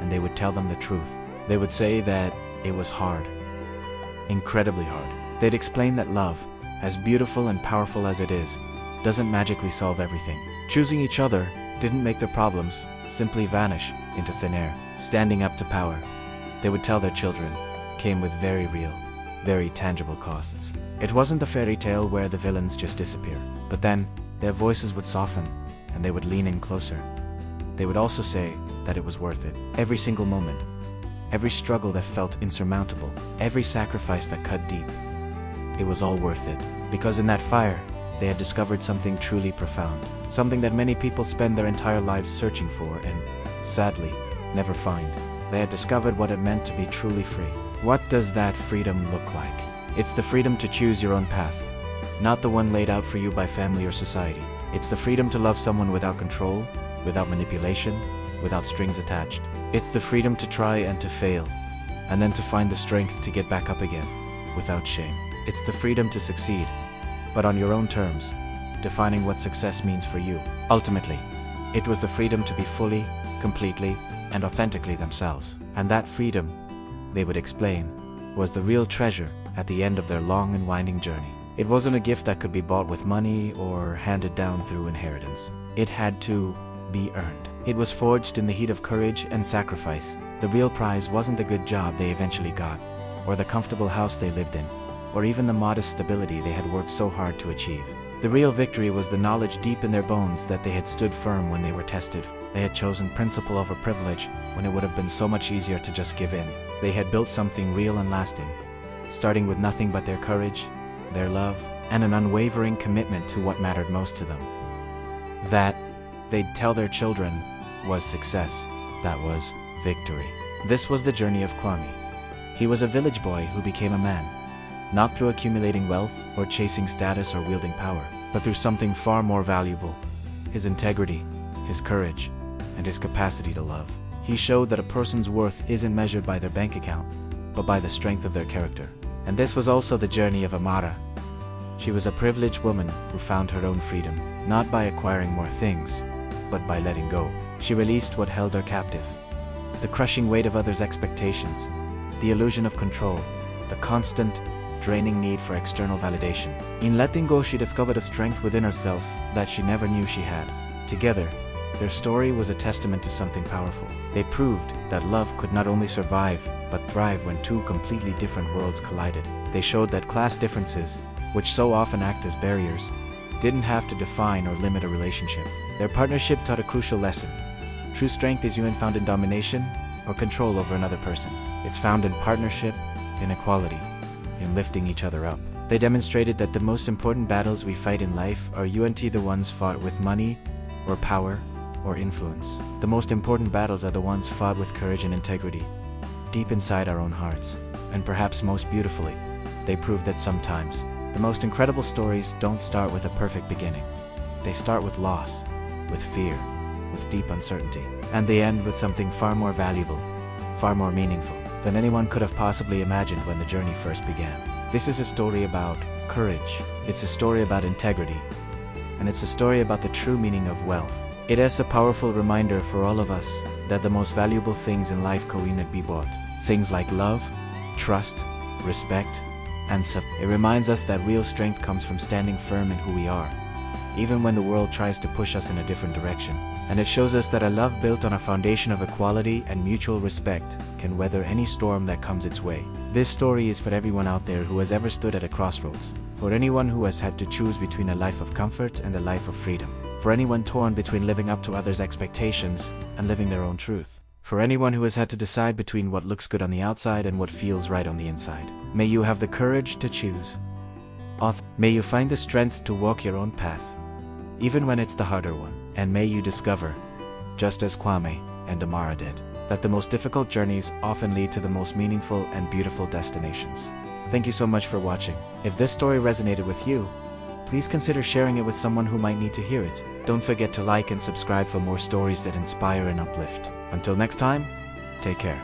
and they would tell them the truth. They would say that it was hard, incredibly hard. They'd explain that love, as beautiful and powerful as it is, doesn't magically solve everything. Choosing each other didn't make their problems simply vanish into thin air. Standing up to power, they would tell their children, came with very real, very tangible costs. It wasn't a fairy tale where the villains just disappear. But then, their voices would soften, and they would lean in closer. They would also say that it was worth it. Every single moment, every struggle that felt insurmountable, every sacrifice that cut deep, it was all worth it. Because in that fire, they had discovered something truly profound. Something that many people spend their entire lives searching for and, sadly, never find. They had discovered what it meant to be truly free. What does that freedom look like? It's the freedom to choose your own path, not the one laid out for you by family or society. It's the freedom to love someone without control, without manipulation, without strings attached. It's the freedom to try and to fail, and then to find the strength to get back up again, without shame. It's the freedom to succeed, but on your own terms, defining what success means for you. Ultimately, it was the freedom to be fully, completely, and authentically themselves. And that freedom, they would explain, was the real treasure at the end of their long and winding journey. It wasn't a gift that could be bought with money or handed down through inheritance. It had to be earned. It was forged in the heat of courage and sacrifice. The real prize wasn't the good job they eventually got, or the comfortable house they lived in, or even the modest stability they had worked so hard to achieve. The real victory was the knowledge deep in their bones that they had stood firm when they were tested. They had chosen principle over privilege when it would have been so much easier to just give in. They had built something real and lasting, starting with nothing but their courage, their love, and an unwavering commitment to what mattered most to them. That, they'd tell their children, was success. That was victory. This was the journey of Kwame. He was a village boy who became a man, not through accumulating wealth or chasing status or wielding power, but through something far more valuable: his integrity, his courage, and his capacity to love. He showed that a person's worth isn't measured by their bank account, but by the strength of their character. And this was also the journey of Amara. She was a privileged woman who found her own freedom, not by acquiring more things, but by letting go. She released what held her captive: the crushing weight of others' expectations, the illusion of control, the constant, draining need for external validation. In letting go, she discovered a strength within herself that she never knew she had. Together, their story was a testament to something powerful. They proved that love could not only survive, but thrive when two completely different worlds collided. They showed that class differences, which so often act as barriers, didn't have to define or limit a relationship. Their partnership taught a crucial lesson. True strength isn't found in domination or control over another person. It's found in partnership, in equality, in lifting each other up. They demonstrated that the most important battles we fight in life are the ones fought with money, or power, or influence. The most important battles are the ones fought with courage and integrity, deep inside our own hearts. And perhaps most beautifully, they prove that sometimes, the most incredible stories don't start with a perfect beginning. They start with loss, with fear, with deep uncertainty, and they end with something far more valuable, far more meaningful, than anyone could have possibly imagined when the journey first began. This is a story about courage. It's a story about integrity. And it's a story about the true meaning of wealth. It is a powerful reminder for all of us that the most valuable things in life cannot be bought. Things like love, trust, respect, and support. It reminds us that real strength comes from standing firm in who we are, even when the world tries to push us in a different direction. And it shows us that a love built on a foundation of equality and mutual respect can weather any storm that comes its way. This story is for everyone out there who has ever stood at a crossroads, for anyone who has had to choose between a life of comfort and a life of freedom, for anyone torn between living up to others' expectations and living their own truth, for anyone who has had to decide between what looks good on the outside and what feels right on the inside. May you have the courage to choose. May you find the strength to walk your own path, even when it's the harder one. And may you discover, just as Kwame and Amara did, that the most difficult journeys often lead to the most meaningful and beautiful destinations. Thank you so much for watching. If this story resonated with you, please consider sharing it with someone who might need to hear it. Don't forget to like and subscribe for more stories that inspire and uplift. Until next time, take care.